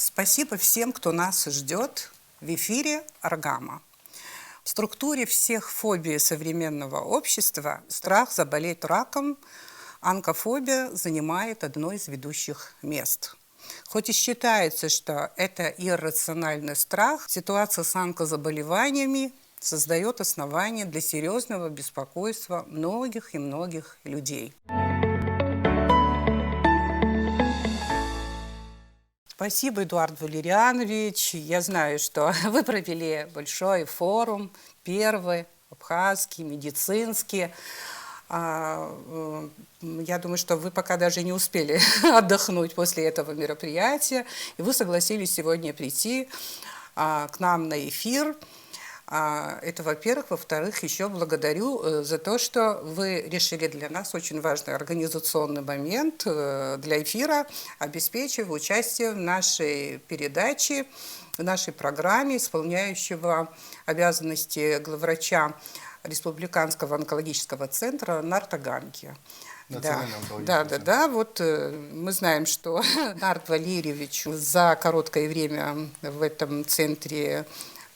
Спасибо всем, кто нас ждет в эфире «Аргама». В структуре всех фобий современного общества страх заболеть раком, онкофобия занимает одно из ведущих мест. Хоть и считается, что это иррациональный страх, ситуация с онкозаболеваниями создает основания для серьезного беспокойства многих и многих людей. Спасибо, Эдуард Валерьянович. Я знаю, что вы провели большой форум, первый, абхазский, медицинский. Я думаю, что вы пока даже не успели отдохнуть после этого мероприятия, и вы согласились сегодня прийти к нам на эфир. Это, во-первых. Во-вторых, еще благодарю за то, что вы решили для нас очень важный организационный момент для эфира, обеспечив участие в нашей передаче, в нашей программе исполняющего обязанности главврача Республиканского онкологического центра Нарта Гамки. Да. Вот мы знаем, что Нарт Валерьевич за короткое время в этом центре,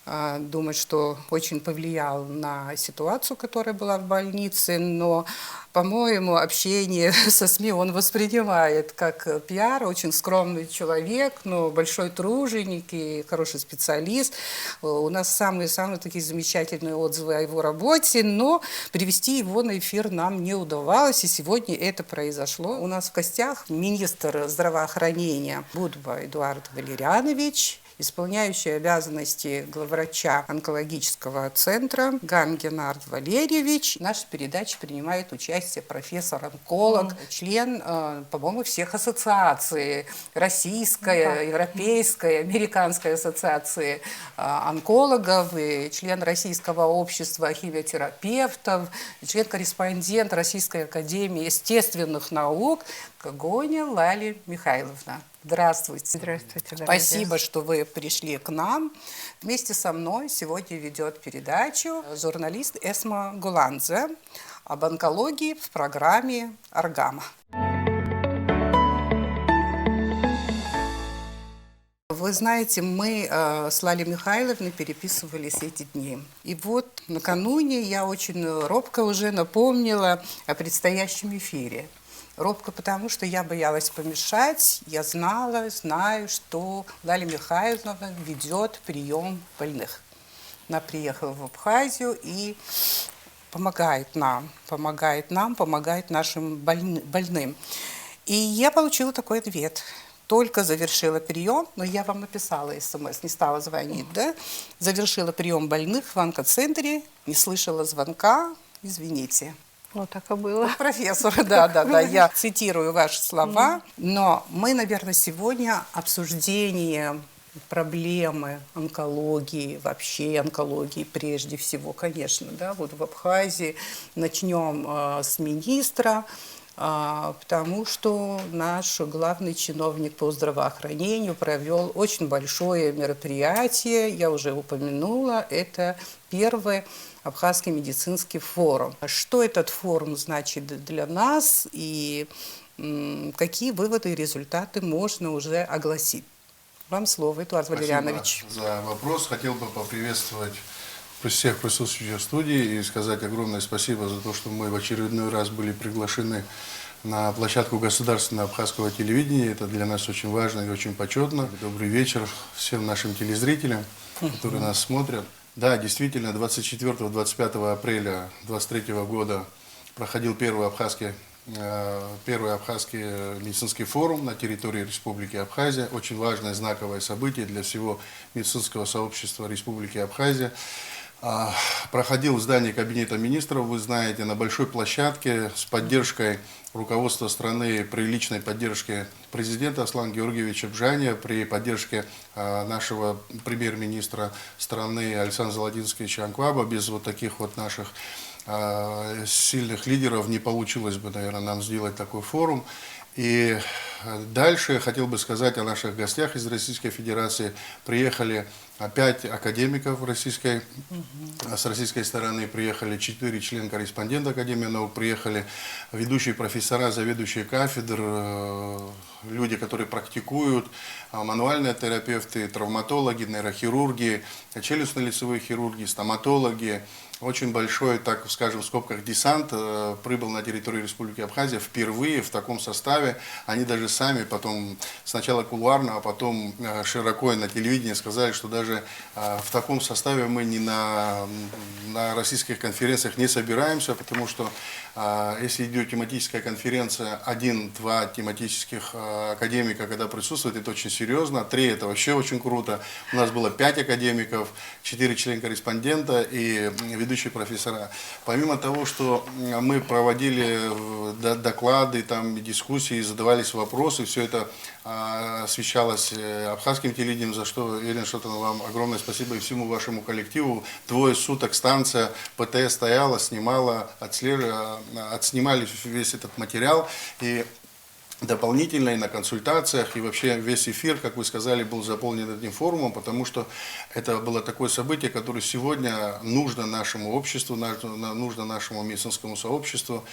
думаю, что очень повлиял на ситуацию, которая была в больнице, но, по-моему, общение со СМИ он воспринимает как пиар, очень скромный человек, но большой труженик и хороший специалист. У нас самые такие замечательные отзывы о его работе, но привести его на эфир нам не удавалось, и сегодня это произошло. У нас в гостях министр здравоохранения Будба Эдуард Валерьянович, исполняющий обязанности главврача онкологического центра Гамки Нарт Валерьевич. В нашей передаче принимает участие профессор-онколог, член, по-моему, всех ассоциаций: российская, европейская, американской ассоциации онкологов, и член Российского общества химиотерапевтов, член-корреспондент Российской академии естественных наук Когоня Лали Михайловна. Здравствуйте. Здравствуйте. Спасибо, что вы пришли к нам. Вместе со мной сегодня ведет передачу журналист Эсма Гуландзе об онкологии в программе «Аргама». Вы знаете, мы с Лалей Михайловной переписывались эти дни. И вот накануне я очень робко уже напомнила о предстоящем эфире. Робко потому, что я боялась помешать. Я знаю, что Лаля Михайловна ведет прием больных. Она приехала в Абхазию и помогает нашим больным. И я получила такой ответ. Только завершила прием, но я вам написала СМС, не стала звонить, да? Завершила прием больных в онкоцентре, не слышала звонка, извините. Вот так и было. Профессор, да, я цитирую ваши слова. Но мы, наверное, сегодня обсуждение проблемы онкологии, вообще онкологии прежде всего, конечно, да, вот в Абхазии. Начнем с министра, потому что наш главный чиновник по здравоохранению провел очень большое мероприятие, я уже упомянула, это первый Абхазский медицинский форум. Что этот форум значит для нас и какие выводы и результаты можно уже огласить? Вам слово, Эдуард Валерьянович. Спасибо за вопрос. Хотел бы поприветствовать всех присутствующих в студии и сказать огромное спасибо за то, что мы в очередной раз были приглашены на площадку государственного абхазского телевидения. Это для нас очень важно и очень почетно. Добрый вечер всем нашим телезрителям, которые нас смотрят. Да, действительно, 24-25 апреля 2023 года проходил первый абхазский медицинский форум на территории Республики Абхазия. Очень важное знаковое событие для всего медицинского сообщества Республики Абхазия. Проходил в здании Кабинета министров, вы знаете, на большой площадке с поддержкой руководства страны, при личной поддержке президента Аслана Георгиевича Бжаня, при поддержке нашего премьер-министра страны Александра Золотинского Анкваба. Без вот таких вот наших сильных лидеров не получилось бы, наверное, нам сделать такой форум. И дальше я хотел бы сказать о наших гостях из Российской Федерации. Приехали 5 академиков с российской стороны, приехали 4 члена-корреспондента Академии наук, приехали ведущие профессора, заведующие кафедр, люди, которые практикуют, мануальные терапевты, травматологи, нейрохирурги, челюстно-лицевые хирурги, стоматологи. Очень большой, так скажем, в скобках десант прибыл на территорию Республики Абхазия впервые в таком составе. Они даже сами потом, сначала кулуарно, а потом широко и на телевидении сказали, что даже в таком составе мы на российских конференциях не собираемся, потому что если идет тематическая конференция, 1-2 тематических академика, когда присутствует, это очень серьезно. 3 это вообще очень круто. У нас было 5 академиков, 4 члена-корреспондента и ведущие профессора. Помимо того, что мы проводили доклады, там, дискуссии, задавались вопросы, все это освещалось абхазским телевидением, за что, Елена Шотовна, вам огромное спасибо и всему вашему коллективу. 2 суток станция ПТС стояла, снимала, отснимали весь этот материал. И дополнительно и на консультациях, и вообще весь эфир, как вы сказали, был заполнен этим форумом, потому что это было такое событие, которое сегодня нужно нашему обществу, нужно нашему медицинскому сообществу.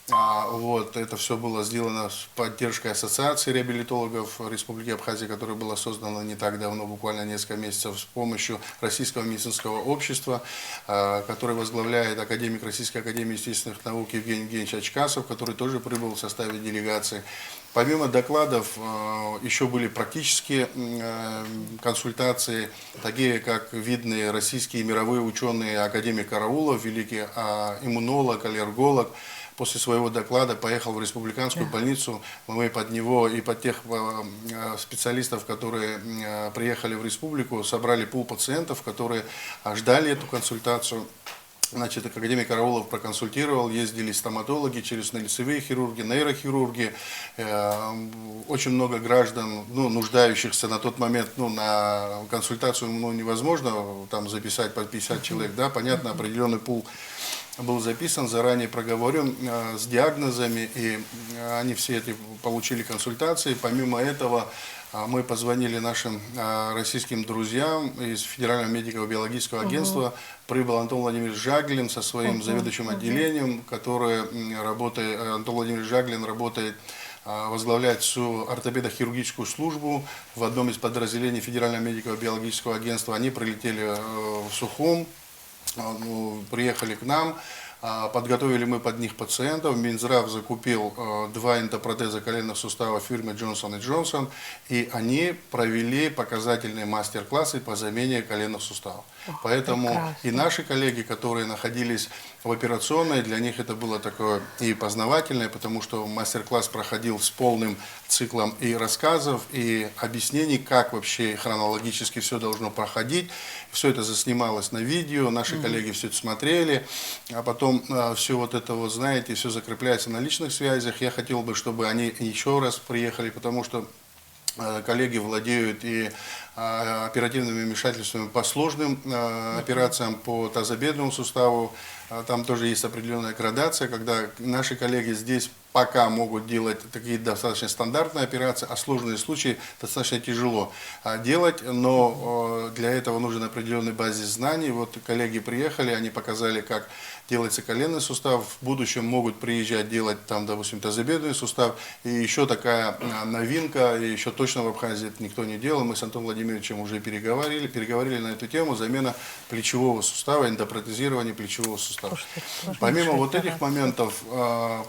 Вот, это все было сделано с поддержкой Ассоциации реабилитологов Республики Абхазия, которая была создана не так давно, буквально несколько месяцев, с помощью Российского медицинского общества, которое возглавляет академик Российской академии естественных наук Евгений Евгеньевич Ачкасов, который тоже прибыл в составе делегации. Помимо докладов, еще были практические консультации, такие как видные российские и мировые ученые, академик Караулов, великий иммунолог, аллерголог. После своего доклада поехал в республиканскую больницу. Мы под него и под тех специалистов, которые приехали в республику, собрали пул пациентов, которые ждали эту консультацию. Значит, академик Караулов проконсультировал, ездили стоматологи, челюстно-лицевые хирурги, нейрохирурги, очень много граждан, нуждающихся на тот момент, на консультацию невозможно там записать по 50 человек, да, понятно, определенный пул был записан, заранее проговорен с диагнозами, и они все эти получили консультации. Помимо этого, мы позвонили нашим российским друзьям из Федерального медико-биологического агентства. Прибыл Антон Владимирович Жаглин со своим заведующим отделением, который работает, Антон Владимирович Жаглин работает, возглавляет всю ортопедо-хирургическую службу в одном из подразделений Федерального медико-биологического агентства. Они прилетели в Сухум, приехали к нам, подготовили мы под них пациентов. Минздрав закупил 2 эндопротеза коленных суставов фирмы Johnson & Johnson, и они провели показательные мастер-классы по замене коленных суставов. Поэтому прекрасно. И наши коллеги, которые находились в операционной, для них это было такое и познавательное, потому что мастер-класс проходил с полным циклом и рассказов, и объяснений, как вообще хронологически все должно проходить. Все это заснималось на видео, наши коллеги все это смотрели, а потом все вот это, вот, знаете, все закрепляется на личных связях. Я хотел бы, чтобы они еще раз приехали, потому что коллеги владеют и оперативными вмешательствами по сложным операциям по тазобедренному суставу. Там тоже есть определенная градация, когда наши коллеги здесь пока могут делать такие достаточно стандартные операции, а сложные случаи достаточно тяжело делать, но для этого нужен определенный базис знаний. Вот коллеги приехали, они показали, как делается коленный сустав, в будущем могут приезжать делать там, допустим, тазобедренный сустав. И еще такая новинка, и еще точно в Абхазии это никто не делал, мы с Антоном Владимировичем уже переговорили на эту тему, замена плечевого сустава, эндопротезирование плечевого сустава. Помимо вот этих моментов,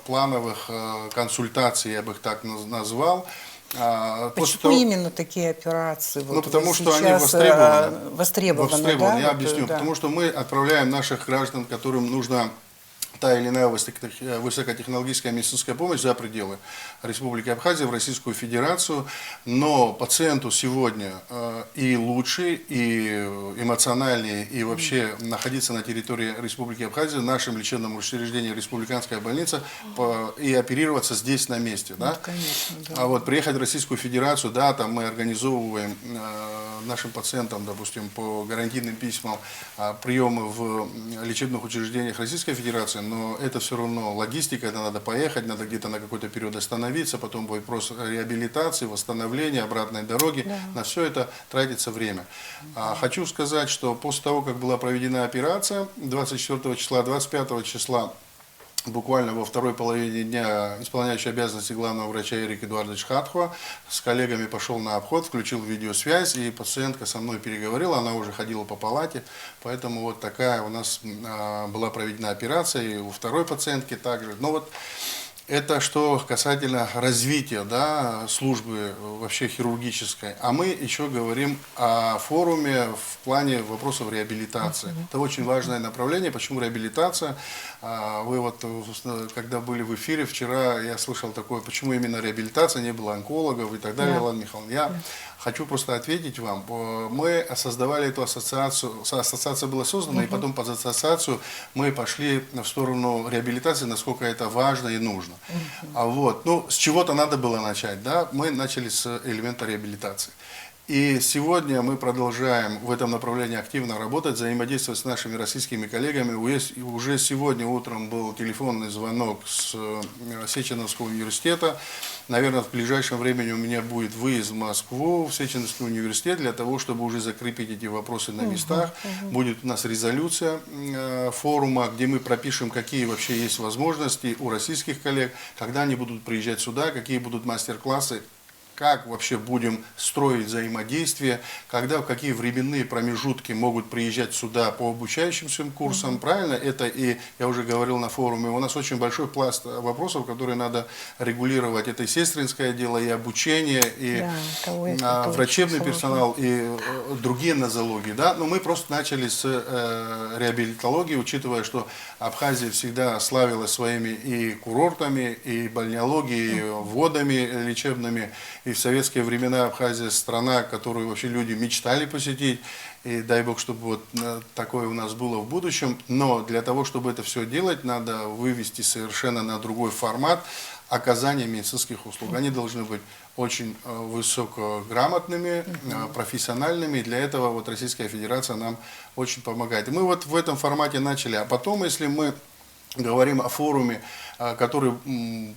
плановых консультаций, я бы их так назвал. Почему именно такие операции? Вот потому что они востребованы. Востребованы, да? Я объясню. Да. Потому что мы отправляем наших граждан, которым нужна та или иная высокотехнологическая медицинская помощь за пределы Республики Абхазия, в Российскую Федерацию, но пациенту сегодня и лучше, и эмоциональнее, и вообще находиться на территории Республики Абхазия, в нашем лечебном учреждении Республиканская больница, и оперироваться здесь на месте. Да? Конечно, да. А вот приехать в Российскую Федерацию, да, там мы организовываем нашим пациентам, допустим, по гарантийным письмам приемы в лечебных учреждениях Российской Федерации, но это все равно логистика, это надо поехать, надо где-то на какой-то период остановиться, потом вопрос реабилитации, восстановления, обратной дороги, на все это тратится время. Хочу сказать, что после того, как была проведена операция 24 числа, 25 числа, буквально во второй половине дня исполняющий обязанности главного врача Эрик Эдуардович Хатхуа с коллегами пошел на обход, включил видеосвязь, и пациентка со мной переговорила, она уже ходила по палате, поэтому вот такая у нас была проведена операция, и у второй пациентки также. Но вот это что касательно развития, да, службы вообще хирургической. А мы еще говорим о форуме в плане вопросов реабилитации. Это очень важное направление. Почему реабилитация? Вы вот, когда были в эфире вчера, я слышал такое, почему именно реабилитация, не было онкологов и так далее, Лана Михайловна. Я хочу просто ответить вам. Мы создавали эту ассоциацию, ассоциация была создана, и потом под ассоциацию мы пошли в сторону реабилитации, насколько это важно и нужно. Ну, с чего-то надо было начать, да? Мы начали с элемента реабилитации. И сегодня мы продолжаем в этом направлении активно работать, взаимодействовать с нашими российскими коллегами. Уже сегодня утром был телефонный звонок с Сеченовского университета. Наверное, в ближайшем времени у меня будет выезд в Москву, в Сеченовский университет, для того, чтобы уже закрепить эти вопросы на местах. Будет у нас резолюция форума, где мы пропишем, какие вообще есть возможности у российских коллег, когда они будут приезжать сюда, какие будут мастер-классы, как вообще будем строить взаимодействие, когда, в какие временные промежутки могут приезжать сюда по обучающимся курсам, правильно? Это и, я уже говорил на форуме, у нас очень большой пласт вопросов, которые надо регулировать. Это и сестринское дело, и обучение, и врачебный персонал, и другие нозологии. Да? Но мы просто начали с реабилитологии, учитывая, что Абхазия всегда славилась своими и курортами, и бальнеологией, и водами лечебными. И в советские времена Абхазия страна, которую вообще люди мечтали посетить. И дай бог, чтобы вот такое у нас было в будущем. Но для того, чтобы это все делать, надо вывести совершенно на другой формат оказания медицинских услуг. Они должны быть очень высокограмотными, профессиональными. И для этого вот Российская Федерация нам очень помогает. И мы вот в этом формате начали. А потом, если мы говорим о форуме, который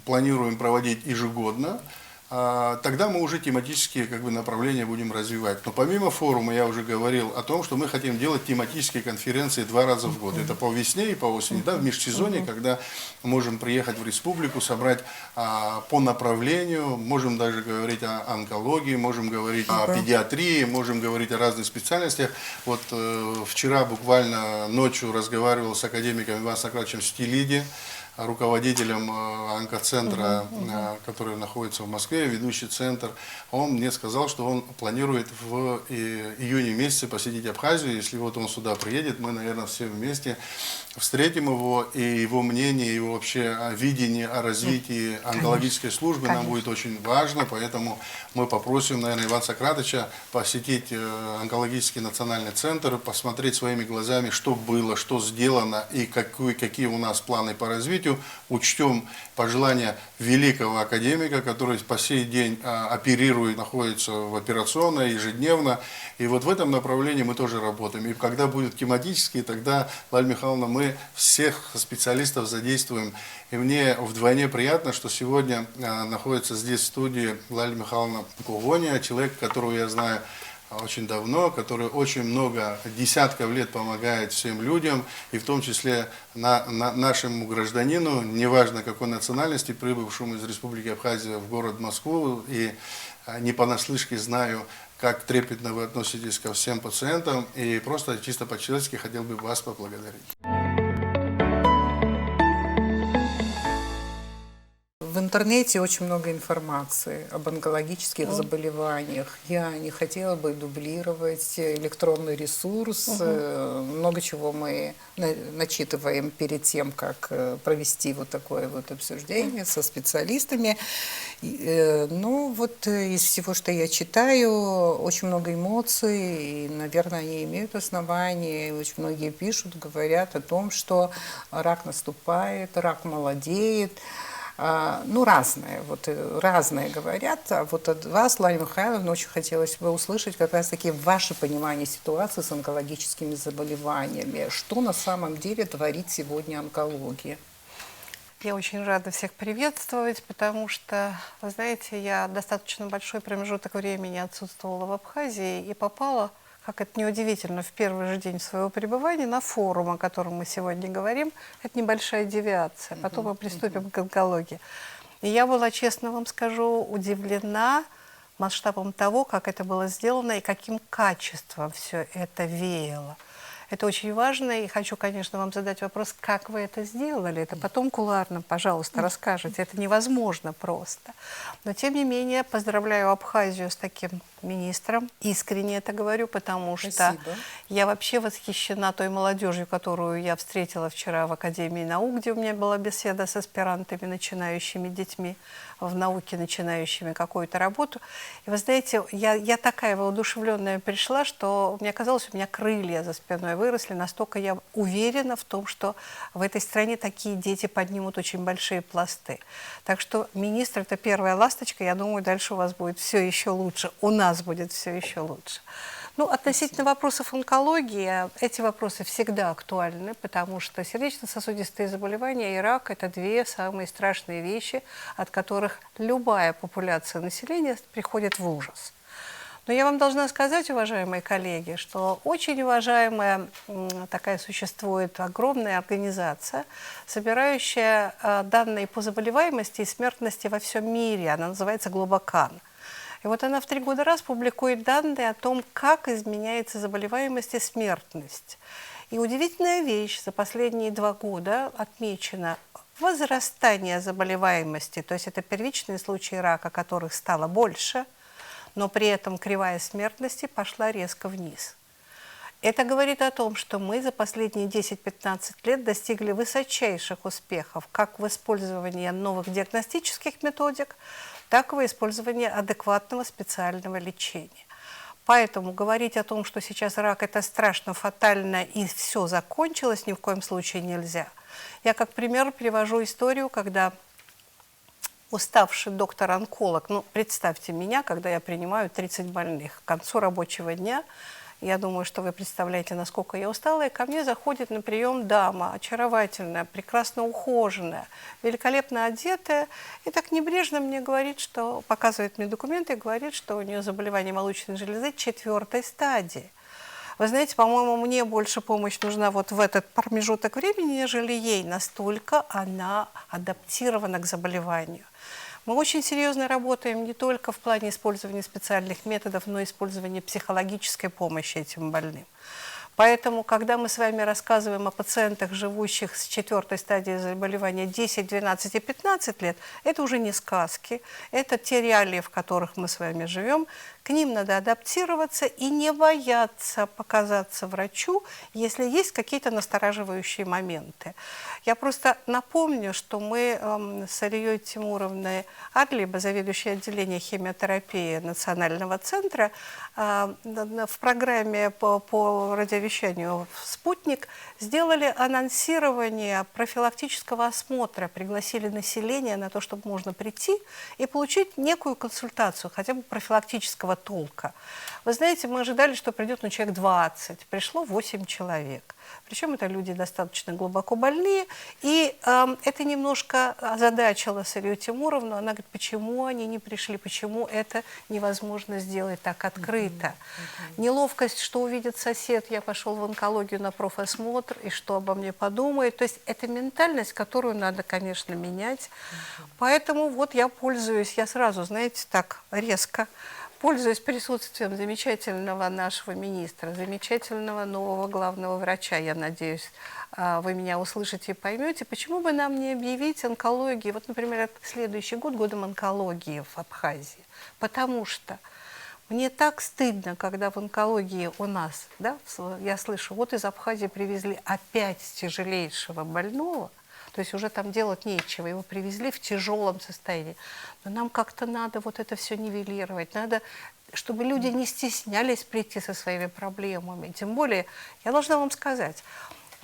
планируем проводить ежегодно, тогда мы уже тематические направления будем развивать. Но помимо форума я уже говорил о том, что мы хотим делать тематические конференции 2 раза в год. Это по весне и по осени, да, в межсезонье, когда можем приехать в республику, собрать по направлению, можем даже говорить о онкологии, можем говорить о педиатрии, можем говорить о разных специальностях. Вот вчера буквально ночью разговаривал с академиком Иваном Сократовичем Стилиди, руководителем онкоцентра, который находится в Москве, ведущий центр. Он мне сказал, что он планирует в июне месяце посетить Абхазию. Если вот он сюда приедет, мы, наверное, все вместе встретим его, и его мнение, его вообще видение о развитии онкологической службы нам будет очень важно, поэтому мы попросим, наверное, Ивана Сократовича посетить онкологический национальный центр, посмотреть своими глазами, что было, что сделано и какие у нас планы по развитию. Учтем пожелания великого академика, который по сей день оперирует, находится в операционной ежедневно. И вот в этом направлении мы тоже работаем. И когда будут тематические, тогда, Лаля Михайловна, мы всех специалистов задействуем. И мне вдвойне приятно, что сегодня находится здесь в студии Лаля Михайловна Кугония, человек, которого я знаю очень давно, который очень много, десятков лет помогает всем людям, и в том числе нашему гражданину, неважно какой национальности, прибывшему из Республики Абхазия в город Москву, и не понаслышке знаю, как трепетно вы относитесь ко всем пациентам, и просто чисто по-человечески хотел бы вас поблагодарить. В интернете очень много информации об онкологических заболеваниях. Я не хотела бы дублировать электронный ресурс. Много чего мы начитываем перед тем, как провести вот такое вот обсуждение со специалистами. Ну, вот из всего, что я читаю, очень много эмоций, и, наверное, они имеют основание. Очень многие пишут, говорят о том, что рак наступает, рак молодеет. Ну, разные, вот разные говорят. А вот от вас, Лариса Михайловна, очень хотелось бы услышать как раз-таки ваше понимание ситуации с онкологическими заболеваниями. Что на самом деле творит сегодня онкология? Я очень рада всех приветствовать, потому что, вы знаете, я достаточно большой промежуток времени отсутствовала в Абхазии и попала, как это неудивительно, в первый же день своего пребывания на форум, о котором мы сегодня говорим. Это небольшая девиация. Потом мы приступим к онкологии. И я была, честно вам скажу, удивлена масштабом того, как это было сделано и каким качеством все это веяло. Это очень важно, и хочу, конечно, вам задать вопрос, как вы это сделали. Это потом кулуарно, пожалуйста, расскажете. Это невозможно просто. Но, тем не менее, поздравляю Абхазию с таким министром. Искренне это говорю, потому что я вообще восхищена той молодежью, которую я встретила вчера в Академии наук, где у меня была беседа с аспирантами, начинающими детьми в науке, начинающими какую-то работу. И вы знаете, я такая воодушевленная пришла, что мне казалось, у меня крылья за спиной выросли, настолько я уверена в том, что в этой стране такие дети поднимут очень большие пласты. Так что министр – это первая ласточка, я думаю, дальше у вас будет все еще лучше, у нас будет все еще лучше. Ну, относительно вопросов онкологии, эти вопросы всегда актуальны, потому что сердечно-сосудистые заболевания и рак – это две самые страшные вещи, от которых любая популяция населения приходит в ужас. Но я вам должна сказать, уважаемые коллеги, что очень уважаемая такая существует огромная организация, собирающая данные по заболеваемости и смертности во всем мире. Она называется Глобокан. И вот она в 3 года раз публикует данные о том, как изменяется заболеваемость и смертность. И удивительная вещь, за последние 2 года отмечено возрастание заболеваемости, то есть это первичные случаи рака, которых стало больше, но при этом кривая смертности пошла резко вниз. Это говорит о том, что мы за последние 10-15 лет достигли высочайших успехов как в использовании новых диагностических методик, так и в использовании адекватного специального лечения. Поэтому говорить о том, что сейчас рак – это страшно, фатально и все закончилось, ни в коем случае нельзя. Я как пример привожу историю, когда уставший доктор-онколог, ну, представьте меня, когда я принимаю 30 больных, к концу рабочего дня, я думаю, что вы представляете, насколько я устала, и ко мне заходит на прием дама, очаровательная, прекрасно ухоженная, великолепно одетая, и так небрежно мне говорит, что, показывает мне документы и говорит, что у нее заболевание молочной железы 4-й стадии. Вы знаете, по-моему, мне больше помощь нужна вот в этот промежуток времени, нежели ей, настолько она адаптирована к заболеванию. Мы очень серьезно работаем не только в плане использования специальных методов, но и использования психологической помощи этим больным. Поэтому, когда мы с вами рассказываем о пациентах, живущих с 4-й стадией заболевания 10, 12 и 15 лет, это уже не сказки, это те реалии, в которых мы с вами живем. К ним надо адаптироваться и не бояться показаться врачу, если есть какие-то настораживающие моменты. Я просто напомню, что мы с Алией Тимуровной Адлиба, заведующей отделением химиотерапии Национального центра, в программе по радиовещанию «Спутник» сделали анонсирование профилактического осмотра, пригласили население на то, чтобы можно прийти и получить некую консультацию, хотя бы профилактического толка. Вы знаете, мы ожидали, что придет человек 20, пришло 8 человек. Причем это люди достаточно глубоко больные, и это немножко озадачило Алию Тимуровну. Она говорит, почему они не пришли, почему это невозможно сделать так открыто. Неловкость, что увидит сосед, я пошел в онкологию на профосмотр, и что обо мне подумает. То есть это ментальность, которую надо, конечно, менять. Поэтому вот я пользуюсь, я сразу, знаете, так резко, пользуясь присутствием замечательного нашего министра, замечательного нового главного врача, я надеюсь, вы меня услышите и поймете, почему бы нам не объявить онкологию, вот, например, следующий год годом онкологии в Абхазии, потому что мне так стыдно, когда в онкологии у нас, да, я слышу, вот из Абхазии привезли опять тяжелейшего больного, то есть уже там делать нечего, его привезли в тяжелом состоянии. Но нам как-то надо вот это все нивелировать, надо, чтобы люди не стеснялись прийти со своими проблемами. Тем более, я должна вам сказать,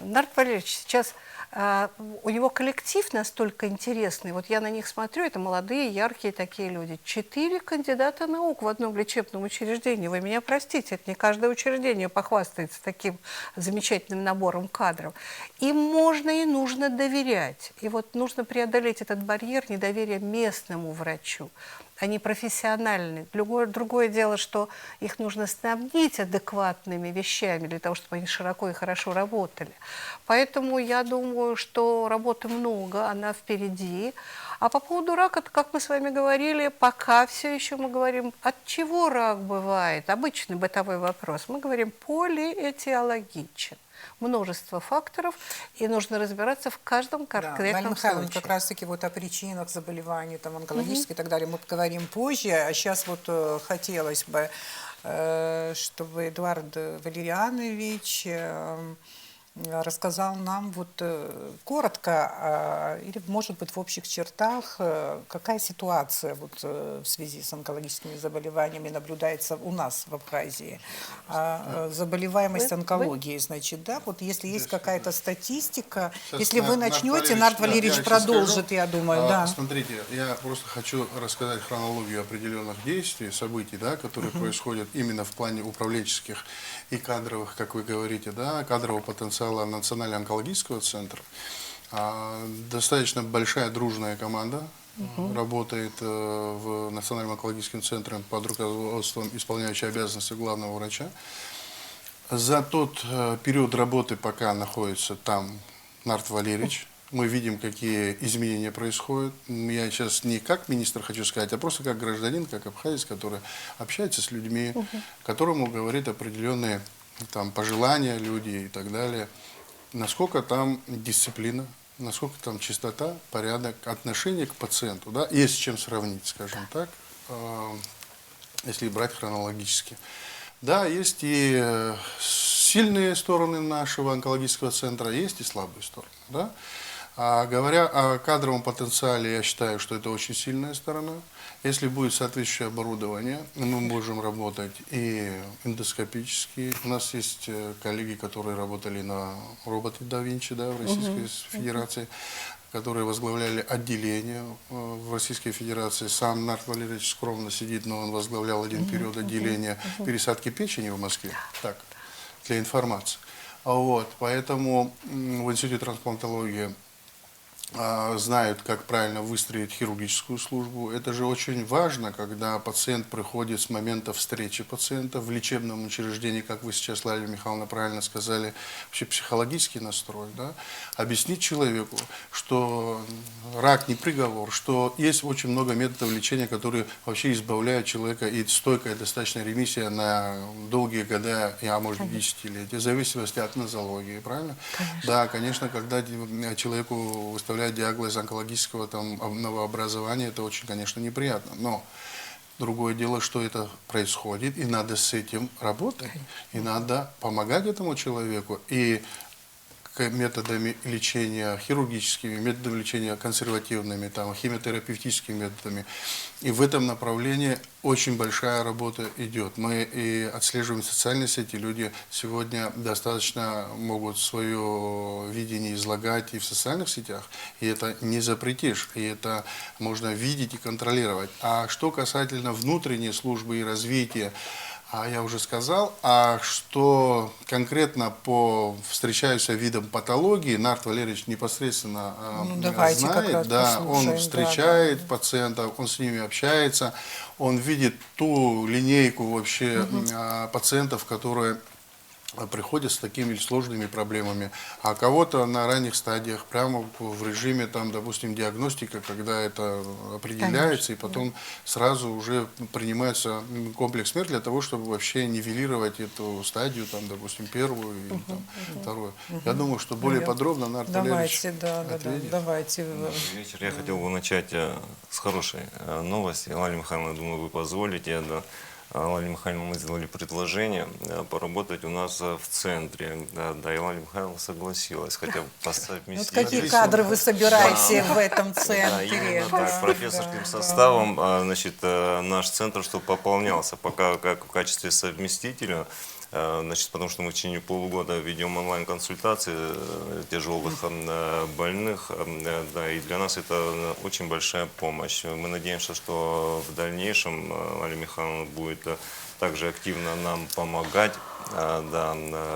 Нарт Валерьевич, сейчас у него коллектив настолько интересный. Вот я на них смотрю, это молодые, яркие такие люди. 4 кандидата наук в одном лечебном учреждении. Вы меня простите, это не каждое учреждение похвастается таким замечательным набором кадров. Им можно и нужно доверять. И вот нужно преодолеть этот барьер недоверия местному врачу. Они профессиональны. Другое дело, что их нужно снабдить адекватными вещами для того, чтобы они широко и хорошо работали. Поэтому я думаю, что работы много, она впереди. А по поводу рака, как мы с вами говорили, пока все еще мы говорим, от чего рак бывает. Обычный бытовой вопрос. Мы говорим полиэтиологичен. Множество факторов, и нужно разбираться в каждом конкретном Галина Михайловна, случае. как раз-таки вот о причинах заболеваний, там, онкологических и так далее мы поговорим позже. А сейчас вот хотелось бы, чтобы Эдуард Валерьянович рассказал нам вот коротко, или, может быть, в общих чертах, какая ситуация вот в связи с онкологическими заболеваниями наблюдается у нас в Абхазии. Заболеваемость онкологией, значит, да, вот если есть какая-то статистика, Сейчас если вы начнете, Нарт Валерьевич я продолжит, скажу. я думаю, да. Смотрите, я просто хочу рассказать хронологию определенных действий, событий, да, которые происходят именно в плане управленческих и кадровых, как вы говорите, да, кадрового потенциала Национального онкологического центра. Достаточно большая дружная команда работает в Национальном онкологическом центре под руководством исполняющей обязанности главного врача. За тот период работы, пока находится там Нарт Валерьевич, мы видим, какие изменения происходят. Я сейчас не как министр хочу сказать, а просто как гражданин, как абхазец, который общается с людьми, которому говорит определенные там пожелания люди и так далее. Насколько там дисциплина, насколько там чистота, порядок, отношение к пациенту, да, есть с чем сравнить, скажем так, если брать хронологически. Да, есть и сильные стороны нашего онкологического центра, есть и слабые стороны, да. А говоря о кадровом потенциале, я считаю, что это очень сильная сторона. Если будет соответствующее оборудование, мы можем работать и эндоскопически. У нас есть коллеги, которые работали на роботе да Винчи, да, в Российской Федерации, которые возглавляли отделение в Российской Федерации. Сам Нарт Валерьевич скромно сидит, но он возглавлял один период отделения пересадки печени в Москве. Так, для информации. Вот, поэтому в Институте трансплантологии знают, как правильно выстроить хирургическую службу. Это же очень важно, когда пациент приходит с момента встречи пациента в лечебном учреждении, как вы сейчас, Лариса Михайловна, правильно сказали, вообще психологический настрой. Да? Объяснить человеку, что рак не приговор, что есть очень много методов лечения, которые вообще избавляют человека, и стойкая достаточно ремиссия на долгие года, а может быть десятилетия, в зависимости от нозологии, правильно? Конечно. Да, конечно, когда человеку выставляют диагноз онкологического там, новообразования, это очень, конечно, неприятно. Но другое дело, что это происходит, и надо с этим работать, и надо помогать этому человеку. И методами лечения хирургическими, методами лечения консервативными, там, химиотерапевтическими методами. И в этом направлении очень большая работа идет. Мы и отслеживаем социальные сети. Люди сегодня достаточно могут свое видение излагать и в социальных сетях. И это не запретишь. И это можно видеть и контролировать. А что касательно внутренней службы и развития, я уже сказал, что конкретно по встречающимся видам патологии Нарт Валерьевич непосредственно знает, да, он встречает пациентов, он с ними общается, он видит ту линейку вообще пациентов, которые приходят с такими сложными проблемами, а кого-то на ранних стадиях, прямо в режиме, там, допустим, диагностика, когда это определяется, конечно, и потом сразу уже принимается комплекс мер для того, чтобы вообще нивелировать эту стадию, там, допустим, первую и там, вторую. Я думаю, что более подробно Нарт Валерьевич ответит. Давайте. Вечер. Я хотел бы начать с хорошей новости. Лариса Михайловна, думаю, вы позволите. Лале Михайловне мы сделали предложение поработать у нас в центре. Да, и Лаля Михайловна согласилась, хотя по Вот какие совместительству. кадры вы собираете Да. в этом Да, центре? именно так. Профессорским да. составом, значит, наш центр, чтобы пополнялся, пока как в качестве совместителя, значит, потому что мы в течение полугода ведем онлайн-консультации тяжелых больных, да, и для нас это очень большая помощь. Мы надеемся, что в дальнейшем Лаля Михайловна будет также активно нам помогать, да,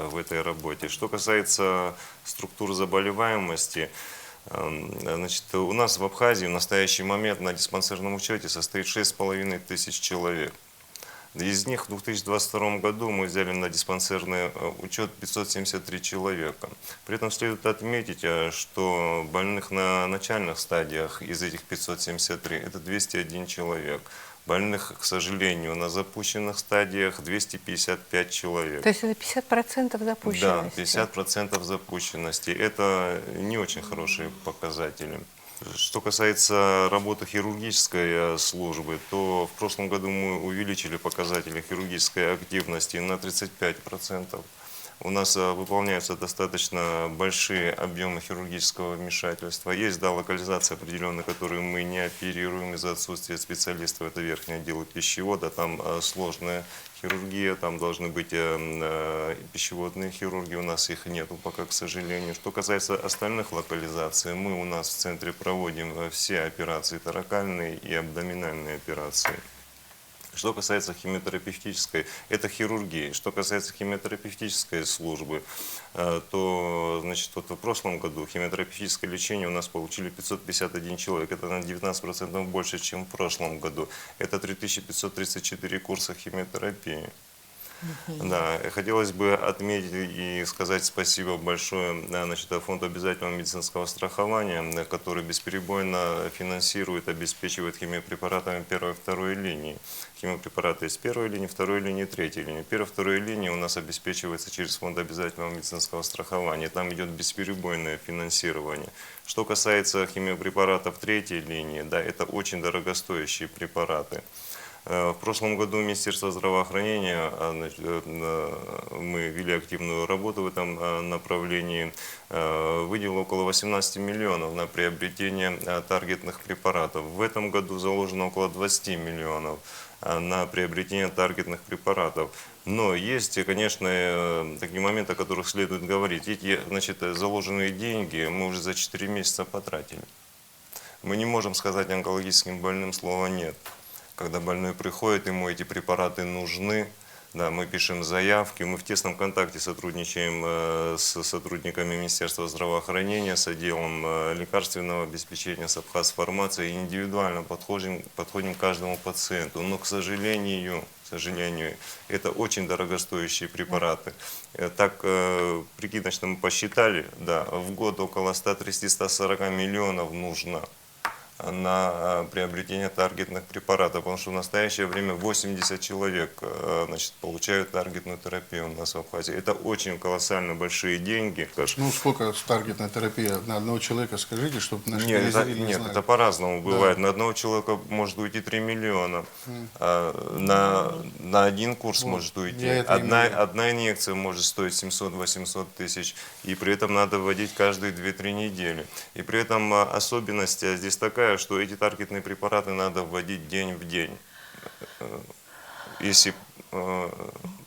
в этой работе. Что касается структур заболеваемости, значит, у нас в Абхазии в настоящий момент на диспансерном учете состоит 6500 человек. Из них в 2022 году мы взяли на диспансерный учет 573 человека. При этом следует отметить, что больных на начальных стадиях из этих 573 это 201 человек. Больных, к сожалению, на запущенных стадиях 255 человек. То есть это 50% Да, запущенности? 50% запущенности. Это не очень хорошие показатели. Что касается работы хирургической службы, то в прошлом году мы увеличили показатели хирургической активности на 35%. У нас выполняются достаточно большие объемы хирургического вмешательства. Есть, да, локализация определенная, которые мы не оперируем из-за отсутствия специалистов. Это верхний отдел пищевода, там сложная хирургия, там должны быть пищеводные хирурги, у нас их нету пока, к сожалению. Что касается остальных локализаций, мы у нас в центре проводим все операции торакальные и абдоминальные операции. Что касается химиотерапевтической, это хирургия. Что касается химиотерапевтической службы, то, значит, вот в прошлом году химиотерапевтическое лечение у нас получили 551 человек. Это на 19% больше, чем в прошлом году. Это 3534 курса химиотерапии. Да, хотелось бы отметить и сказать спасибо большое, значит, Фонду обязательного медицинского страхования, который бесперебойно финансирует, обеспечивает химиопрепаратами первой и второй линии. Химиопрепараты из первой линии, второй линии, третьей линии. Первой и второй линии у нас обеспечивается через Фонд обязательного медицинского страхования. Там идет бесперебойное финансирование. Что касается химиопрепаратов третьей линии, да, это очень дорогостоящие препараты. В прошлом году Министерство здравоохранения, мы вели активную работу в этом направлении, выделило около 18 миллионов на приобретение таргетных препаратов. В этом году заложено около 20 миллионов на приобретение таргетных препаратов. Но есть, конечно, такие моменты, о которых следует говорить. Эти, значит, заложенные деньги мы уже за 4 месяца потратили. Мы не можем сказать онкологическим больным слова «нет». Когда больной приходит, ему эти препараты нужны, да, мы пишем заявки, мы в тесном контакте сотрудничаем с сотрудниками Министерства здравоохранения, с отделом лекарственного обеспечения, с Абхазфармацией, индивидуально подходим к каждому пациенту. Но, к сожалению, это очень дорогостоящие препараты. Так, прикидочно мы посчитали, да, в год около 130-140 миллионов нужно на приобретение таргетных препаратов, потому что в настоящее время 80 человек, значит, получают таргетную терапию у нас в Абхазии. Это очень колоссально большие деньги. Ну, сколько таргетная терапия на одного человека, скажите, чтобы наши Нет, телезрители нет, знали. это по-разному бывает. Да. На одного человека может уйти 3 миллиона, на один курс Вот, может уйти. я это имею. Одна инъекция может стоить 700-800 тысяч, и при этом надо вводить каждые 2-3 недели. И при этом особенность здесь такая, что эти таргетные препараты надо вводить день в день. Если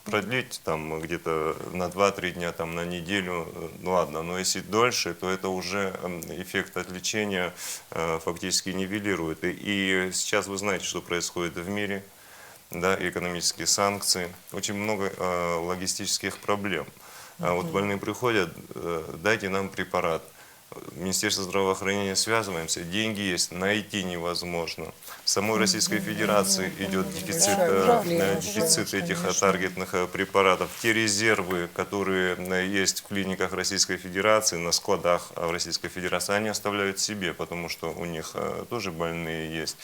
продлить там где-то на 2-3 дня, там, на неделю, ладно, но если дольше, то это уже эффект от лечения фактически нивелирует. И сейчас вы знаете, что происходит в мире, да, экономические санкции, очень много логистических проблем. Вот больные приходят, дайте нам препарат. Министерство здравоохранения связываемся, деньги есть, найти невозможно. В самой Российской Федерации идет дефицит этих таргетных препаратов. Те резервы, которые есть в клиниках Российской Федерации, на складах в Российской Федерации, они оставляют себе, потому что у них тоже больные есть.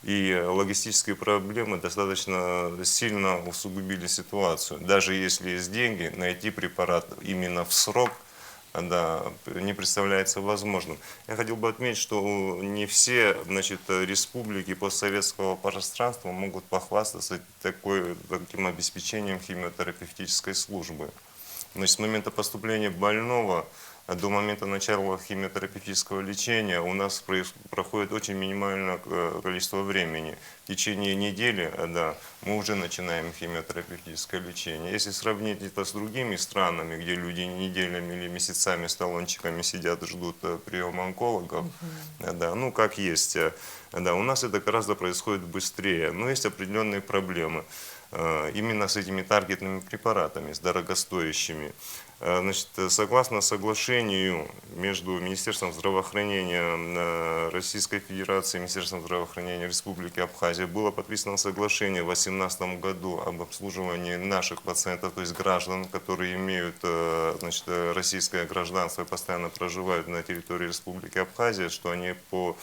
И логистические проблемы достаточно сильно усугубили ситуацию. Даже если есть деньги, найти препарат именно в срок да, не представляется возможным. Я хотел бы отметить, что не все, значит, республики постсоветского пространства могут похвастаться таким обеспечением химиотерапевтической службы. Значит, с момента поступления больного до момента начала химиотерапевтического лечения у нас проходит очень минимальное количество времени. В течение недели, да, мы уже начинаем химиотерапевтическое лечение. Если сравнить это с другими странами, где люди неделями или месяцами с талончиками сидят и ждут приема онкологов, да, ну как есть, да, у нас это гораздо происходит быстрее, но есть определенные проблемы именно с этими таргетными препаратами, с дорогостоящими. Значит, согласно соглашению между Министерством здравоохранения Российской Федерации и Министерством здравоохранения Республики Абхазия было подписано соглашение в 2018 году об обслуживании наших пациентов, то есть граждан, которые имеют, значит, российское гражданство и постоянно проживают на территории Республики Абхазия, что они по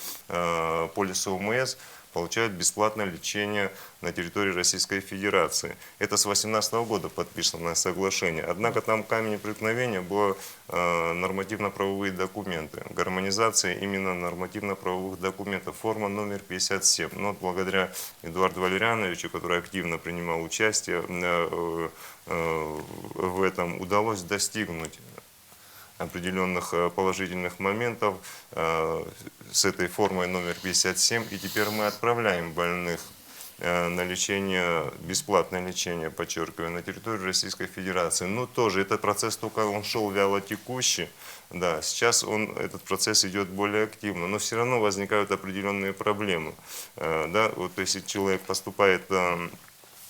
полису ОМС получают бесплатное лечение на территории Российской Федерации. Это с 2018 года подписанное соглашение. Однако там камень преткновения было нормативно-правовые документы. Гармонизация именно нормативно-правовых документов. Форма номер 57. Но вот благодаря Эдуарду Валерьяновичу, который активно принимал участие в этом, удалось достигнуть определенных положительных моментов с этой формой номер 57. И теперь мы отправляем больных на лечение, бесплатное лечение, подчеркиваю, на территорию Российской Федерации. Но тоже этот процесс только он шел вялотекущий. Да, сейчас этот процесс идет более активно, но все равно возникают определенные проблемы. Да, вот если человек поступает,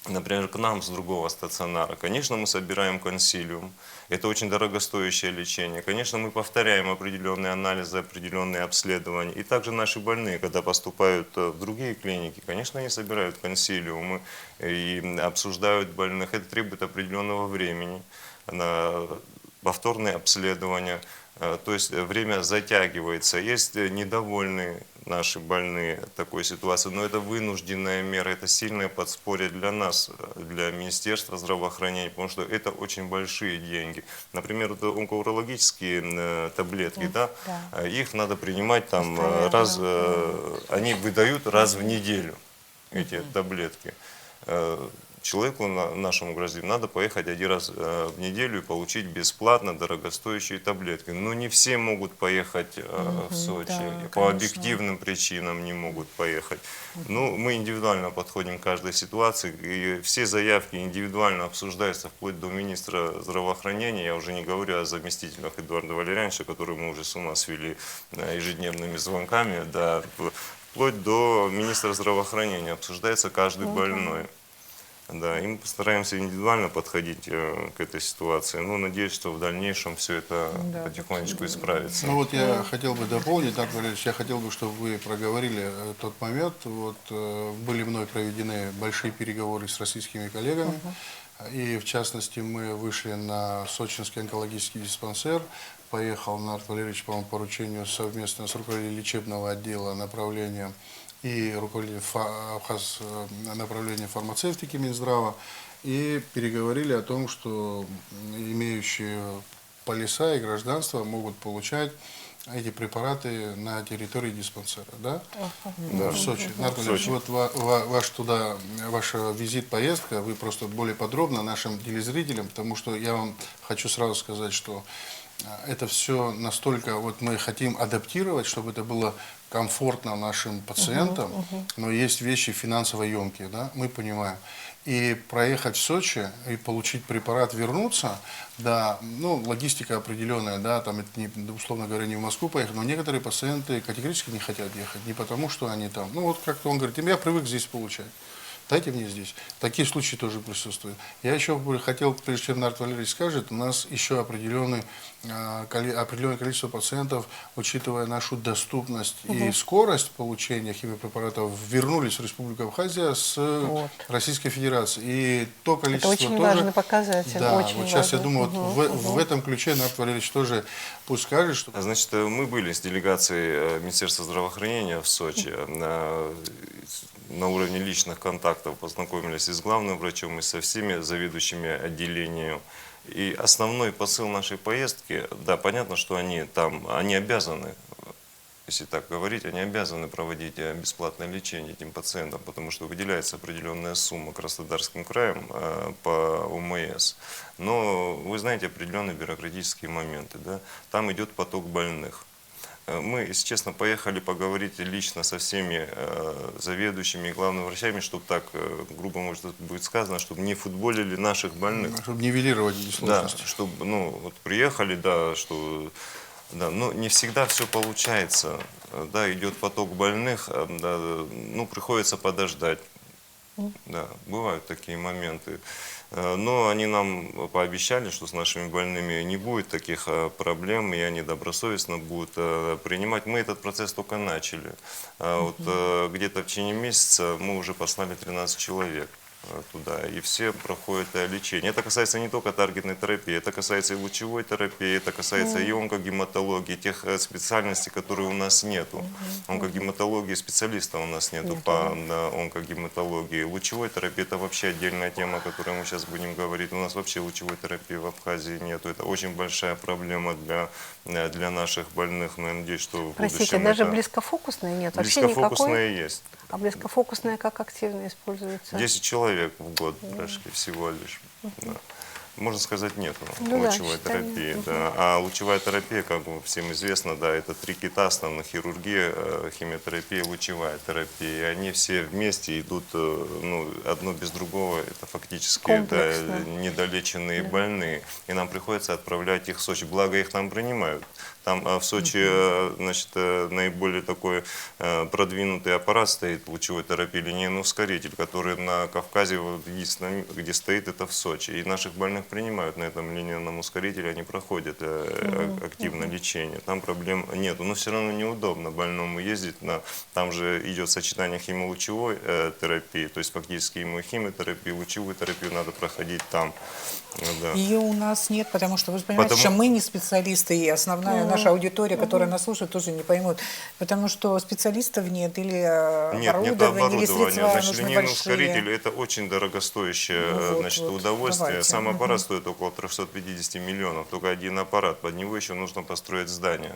например, к нам с другого стационара, конечно, мы собираем консилиум. Это очень дорогостоящее лечение. Конечно, мы повторяем определенные анализы, определенные обследования. И также наши больные, когда поступают в другие клиники, конечно, они собирают консилиумы и обсуждают больных. Это требует определенного времени на повторные обследования. То есть время затягивается. Есть недовольные наши больные такой ситуацией, но это вынужденная мера, это сильное подспорье для нас, для Министерства здравоохранения, потому что это очень большие деньги. Например, это онкологические таблетки, да, их надо принимать там раз, они выдают раз в неделю, эти таблетки. Человеку, нашему гражданину, надо поехать один раз в неделю и получить бесплатно дорогостоящие таблетки. Но не все могут поехать в Сочи, да, по конечно. объективным причинам не могут поехать. Ну, мы индивидуально подходим к каждой ситуации, и все заявки индивидуально обсуждаются вплоть до министра здравоохранения. Я уже не говорю о заместителях Эдуарда Валерьяновича, которые мы уже с ума свели ежедневными звонками, да, вплоть до министра здравоохранения обсуждается каждый больной. Да, и мы постараемся индивидуально подходить к этой ситуации. Ну, надеюсь, что в дальнейшем все это потихонечку исправится. Ну вот я хотел бы дополнить, Эдуард Валерьевич, я хотел бы, чтобы вы проговорили тот момент. Вот были мной проведены большие переговоры с российскими коллегами. И в частности мы вышли на Сочинский онкологический диспансер. Поехал Эдуард Валерьевич по поручению совместно с руководителем лечебного отдела направления и руководитель направления фармацевтики Минздрава, и переговорили о том, что имеющие полиса и гражданство могут получать эти препараты на территории диспансера, да? Да. В Сочи. Эдуард Валерьевич, вот ваш визит, поездка, вы просто более подробно нашим телезрителям, потому что я вам хочу сразу сказать, что это все настолько, вот мы хотим адаптировать, чтобы это было комфортно нашим пациентам, но есть вещи финансово емкие, да, мы понимаем. И проехать в Сочи и получить препарат, вернуться, да, ну, логистика определенная, да, там, это не, условно говоря, не в Москву поехать, но некоторые пациенты категорически не хотят ехать, не потому, что они там, ну, вот как-то он говорит, я привык здесь получать. Дайте мне здесь. Такие случаи тоже присутствуют. Я еще хотел, прежде чем Эдуард Валерьевич скажет, у нас еще определенное количество пациентов, учитывая нашу доступность и скорость получения химиопрепаратов, вернулись в Республику Абхазия с Российской Федерации. И то количество это очень тоже, важный показатель. Да, очень вот сейчас важный. я думаю, в этом ключе Эдуард Валерьевич тоже пусть скажет, что... Значит, мы были с делегацией Министерства здравоохранения в Сочи. На уровне личных контактов познакомились и с главным врачом, и со всеми заведующими отделением. И основной посыл нашей поездки, да, понятно, что они там, они обязаны, если так говорить, они обязаны проводить бесплатное лечение этим пациентам, потому что выделяется определенная сумма Краснодарским краем по УМС. Но вы знаете определенные бюрократические моменты, да? Там идет поток больных. Мы, если честно, поехали поговорить лично со всеми заведующими и главными врачами, чтобы так, грубо может будет сказано, чтобы не футболили наших больных. Чтобы нивелировать Да, сложности. чтобы, ну, вот приехали, да, что, да, но не всегда все получается, да, идет поток больных, да, ну, приходится подождать, да, бывают такие моменты. Но они нам пообещали, что с нашими больными не будет таких проблем, и они добросовестно будут принимать. Мы этот процесс только начали. Вот где-то в течение месяца мы уже послали 13 человек туда, и все проходят лечение. Это касается не только таргетной терапии, это касается и лучевой терапии, это касается и онкогематологии, тех специальностей, которые у нас нету. Онкогематологии специалистов у нас нету по онкогематологии. Лучевой терапии это вообще отдельная тема, о которой мы сейчас будем говорить. У нас вообще лучевой терапии в Абхазии нету. Это очень большая проблема для наших больных, но я надеюсь, что в Простите, будущем даже это... близкофокусной нет? Вообще никакой? Близкофокусные есть. А близкофокусная как активно используется? 10 человек в год прошли всего лишь. Да. Можно сказать, нету Ну да, лучевой считаем. терапии. Да. А лучевая терапия, как бы всем известно, да, это 3 кита основных: хирургия, химиотерапия, лучевая терапия. И они все вместе идут, ну, одно без другого. Это фактически да, Комплексно. недолеченные больные. И нам приходится отправлять их в Сочи. Благо их там принимают. Там в Сочи, значит, наиболее такой продвинутый аппарат стоит лучевой терапии, линейный ускоритель, который на Кавказе, вот, единственное, где стоит, это в Сочи. И наших больных принимают на этом линейном ускорителе, они проходят активное лечение. Там проблем нету. Но все равно неудобно больному ездить. Там же идет сочетание химолучевой терапии, то есть фактически ему химиотерапию, лучевую терапию надо проходить там. Да. Ее у нас нет, потому что вы же понимаете, что мы не специалисты, и основная наша аудитория, которая нас слушает, тоже не поймут, потому что специалистов нет, или Нет оборудование, или оборудования. средства Значит, нужны линейный большие. ускоритель это очень дорогостоящее Ну вот, значит, вот, удовольствие. давайте. Сам аппарат стоит около 350 миллионов, только один аппарат. Под него еще нужно построить здание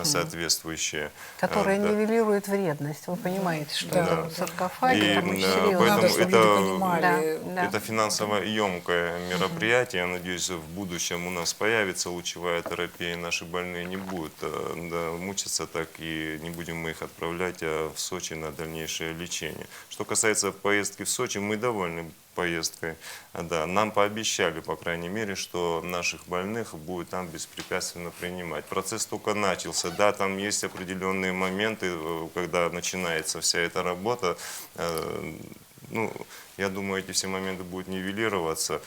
соответствующее. Которая Да. нивелирует вредность. Вы понимаете, что Да. это саркофаги, И, там очень да, серьезно. поэтому Надо, чтобы это- люди понимали. Да. Это финансово емкое мероприятие. Я надеюсь, в будущем у нас появится лучевая терапия, и наши больные не будут да, мучиться так, и не будем мы их отправлять в Сочи на дальнейшее лечение. Что касается поездки в Сочи, мы довольны поездкой. Да, нам пообещали, по крайней мере, что наших больных будет там беспрепятственно принимать. Процесс только начался. Да, там есть определенные моменты, когда начинается вся эта работа. Ну, я думаю, эти все моменты будут нивелироваться.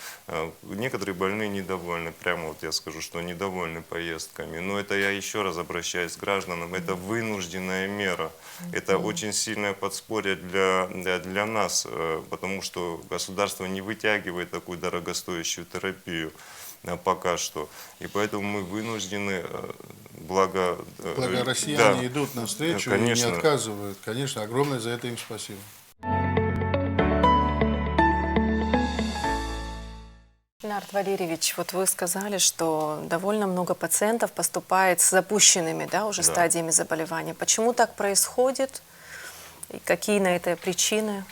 Некоторые больные недовольны, прямо вот я скажу, что недовольны поездками. Но это я еще раз обращаюсь к гражданам, это вынужденная мера. Это очень сильное подспорье для нас, потому что государство не вытягивает такую дорогостоящую терапию пока что. И поэтому мы вынуждены, благо Россияне да, идут навстречу конечно. и не отказывают. Конечно, огромное за это им спасибо. Нарт Валерьевич, вот вы сказали, что довольно много пациентов поступает с запущенными, да, уже Да. стадиями заболевания. Почему так происходит? И какие на это причины?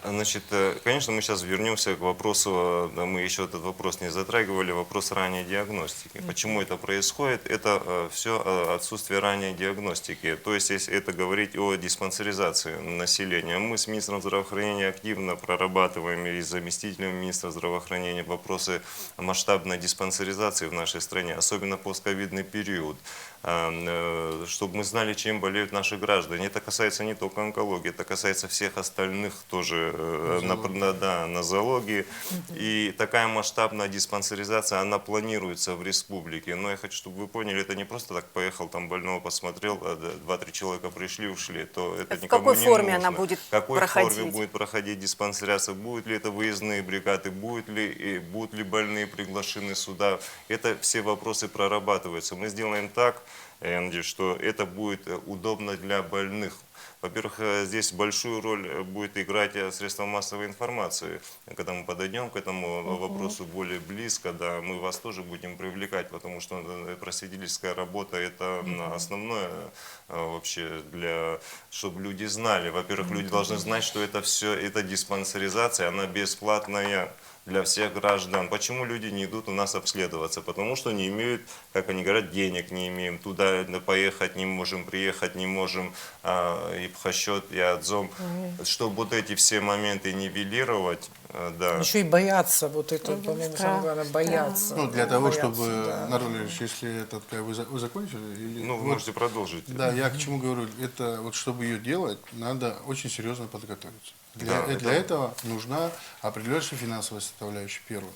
Значит, конечно, мы сейчас вернемся к вопросу, да, мы еще этот вопрос не затрагивали, вопрос ранней диагностики. Почему это происходит? Это все отсутствие ранней диагностики. То есть, если это говорить о диспансеризации населения. Мы с министром здравоохранения активно прорабатываем и с заместителем министра здравоохранения вопросы масштабной диспансеризации в нашей стране, особенно постковидный период. Чтобы мы знали, чем болеют наши граждане. Это касается не только онкологии, это касается всех остальных тоже нозологии. И такая масштабная диспансеризация, она планируется в республике. Но я хочу, чтобы вы поняли, это не просто так поехал, там больного посмотрел, 2-3 человека пришли, ушли. То это В никому какой не форме нужно. она будет В какой проходить? форме будет проходить диспансеризация? Будут ли это выездные бригады? Будут ли больные приглашены сюда? Это все вопросы прорабатываются. Мы сделаем так, я надеюсь, что это будет удобно для больных. Во-первых, здесь большую роль будет играть средства массовой информации. Когда мы подойдем к этому вопросу более близко, да, мы вас тоже будем привлекать, потому что просветительская работа – это основное вообще, чтобы люди знали. Во-первых, люди должны знать, что это все, это диспансеризация, она бесплатная для всех граждан. Почему люди не идут у нас обследоваться? Потому что не имеют, как они говорят, денег не имеем, туда поехать не можем, приехать не можем, и пхосчет, и отзом. Чтобы вот эти все моменты нивелировать, да. Еще и бояться, вот это, по-моему, самое главное, бояться. Ну, для того, Бояться, чтобы, да. Народ Валерьевич, если этот, вы закончили? Или, Ну, вы вот, можете продолжить. да, я к чему говорю, это вот чтобы ее делать, надо очень серьезно подготовиться. Да, Для этого нужна определенная финансовая составляющая, первое.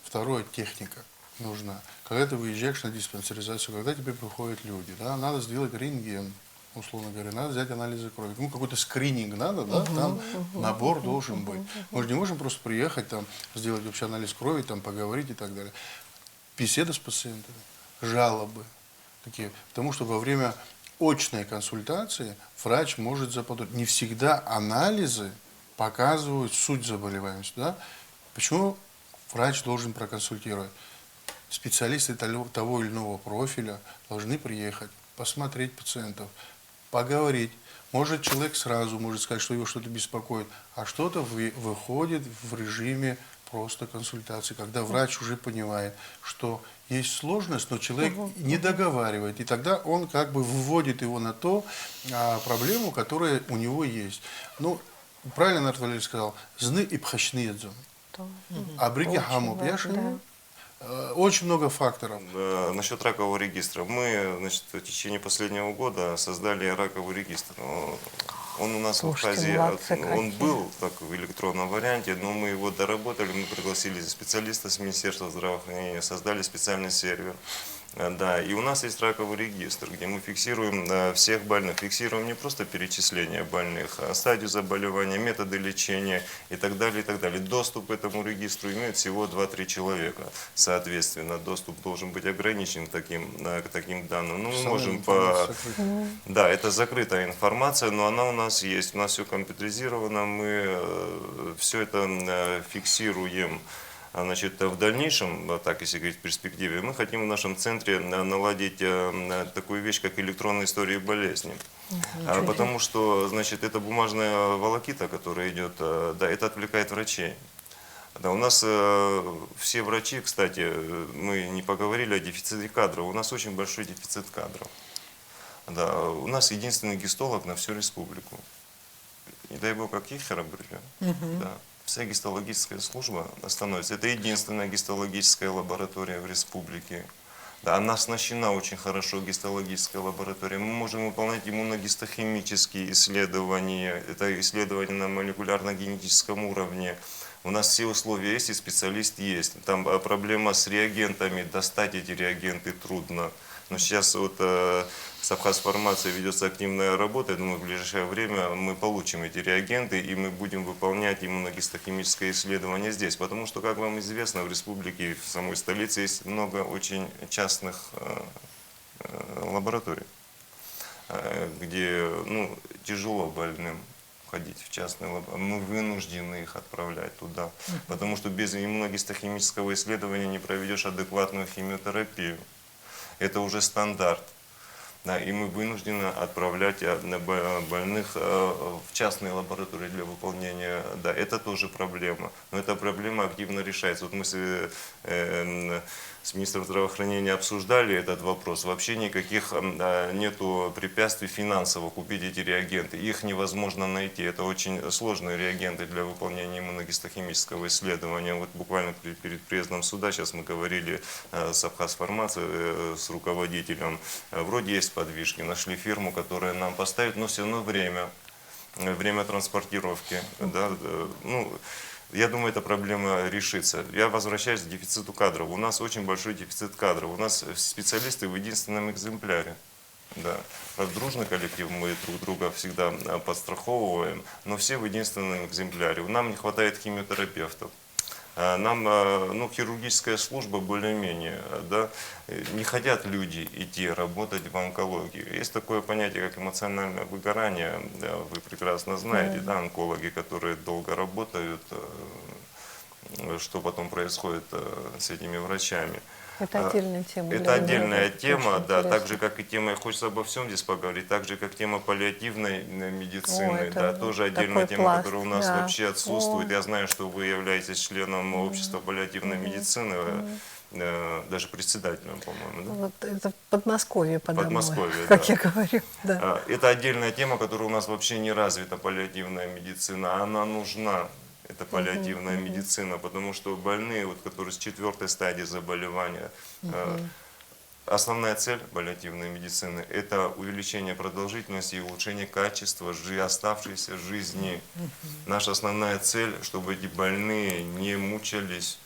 Второе, техника нужна. Когда ты выезжаешь на диспансеризацию, когда тебе приходят люди, да, надо сделать рентген, условно говоря, надо взять анализы крови. Ну, какой-то скрининг надо, да, там набор должен быть. Мы же не можем просто приехать, там, сделать вообще анализ крови, там, поговорить и так далее. Беседа с пациентами, жалобы такие. Потому что во время очной консультации врач может заподозрить. Не всегда анализы показывают суть заболеваемости. Да? Почему врач должен проконсультировать? Специалисты того или иного профиля должны приехать, посмотреть пациентов, поговорить. Может, человек сразу может сказать, что его что-то беспокоит, а что-то выходит в режиме просто консультации, когда врач уже понимает, что есть сложность, но человек не договаривает, и тогда он как бы выводит его на ту проблему, которая у него есть. Ну, правильно Народ Валерьевич сказал, зны и пхачные дзон. А бриги хаму пьяшины. Очень много факторов. Насчет ракового регистра. Мы, значит, в течение последнего года создали раковый регистр. Он у нас Слушайте, в Абхазии, молодцы он какие. был так в электронном варианте, но мы его доработали, мы пригласили специалиста с Министерства здравоохранения, создали специальный сервер. Да, и у нас есть раковый регистр, где мы фиксируем всех больных, фиксируем не просто перечисление больных, а стадию заболевания, методы лечения и так далее, и так далее. Доступ к этому регистру имеют всего 2-3 человека. Соответственно, доступ должен быть ограничен к таким данным. Ну, мы можем Да, это закрытая информация, но она у нас есть. У нас все компьютеризировано, мы все это фиксируем. Значит, в дальнейшем, так если говорить в перспективе, мы хотим в нашем центре наладить такую вещь, как электронная история болезни. Потому что, значит, это бумажная волокита, которая идет, да, это отвлекает врачей. Да, у нас все врачи, кстати, мы не поговорили о дефиците кадров, у нас очень большой дефицит кадров. Да, у нас единственный гистолог на всю республику. Не дай бог, как Ехера были. Да. Вся гистологическая служба становится. Это единственная гистологическая лаборатория в республике. Да, она оснащена очень хорошо, гистологическая лаборатория. Мы можем выполнять иммуногистохимические исследования. Это исследования на молекулярно-генетическом уровне. У нас все условия есть и специалист есть. Там проблема с реагентами. Достать эти реагенты трудно. Но сейчас вот с Абхазфармацией ведется активная работа. Я думаю, в ближайшее время мы получим эти реагенты и мы будем выполнять иммуногистохимическое исследование здесь. Потому что, как вам известно, в республике, в самой столице есть много очень частных лабораторий, где тяжело больным ходить в частные лаборатории. Мы вынуждены их отправлять туда. Потому что без иммуногистохимического исследования не проведешь адекватную химиотерапию. Это уже стандарт. Да, и мы вынуждены отправлять больных в частные лаборатории для выполнения. Да, это тоже проблема. Но эта проблема активно решается. Вот мы с министром здравоохранения обсуждали этот вопрос. Вообще никаких нету препятствий финансово купить эти реагенты. Их невозможно найти. Это очень сложные реагенты для выполнения иммуногистохимического исследования. Вот буквально перед приездом сюда, сейчас мы говорили с Абхазфармацией, с руководителем. Вроде есть подвижки, нашли фирму, которая нам поставит, но все равно время транспортировки. Да, я думаю, эта проблема решится. Я возвращаюсь к дефициту кадров. У нас очень большой дефицит кадров. У нас специалисты в единственном экземпляре. Да. Дружный коллектив, мы друг друга всегда подстраховываем, но все в единственном экземпляре. Нам не хватает химиотерапевтов. Нам, ну, хирургическая служба более-менее, да, не хотят люди идти работать в онкологию. Есть такое понятие, как эмоциональное выгорание, да, вы прекрасно знаете, да, онкологи, которые долго работают, что потом происходит с этими врачами. Это отдельная тема. Это отдельная тема, да, так же, как и тема, хочется обо всем здесь поговорить, так же, как тема паллиативной медицины, это да, тоже отдельная такой тема, пласт, которая у нас да. вообще отсутствует. Я знаю, что вы являетесь членом общества паллиативной медицины, даже председателем, по-моему, да? Вот это в Подмосковье подо мной, Подмосковье, как да. я говорю. Да. Это отдельная тема, которая у нас вообще не развита, паллиативная медицина. Она нужна, эта паллиативная медицина, потому что больные, вот, которые с 4-й стадии заболевания, основная цель паллиативной медицины – это увеличение продолжительности и улучшение качества оставшейся жизни. Наша основная цель, чтобы эти больные не мучались,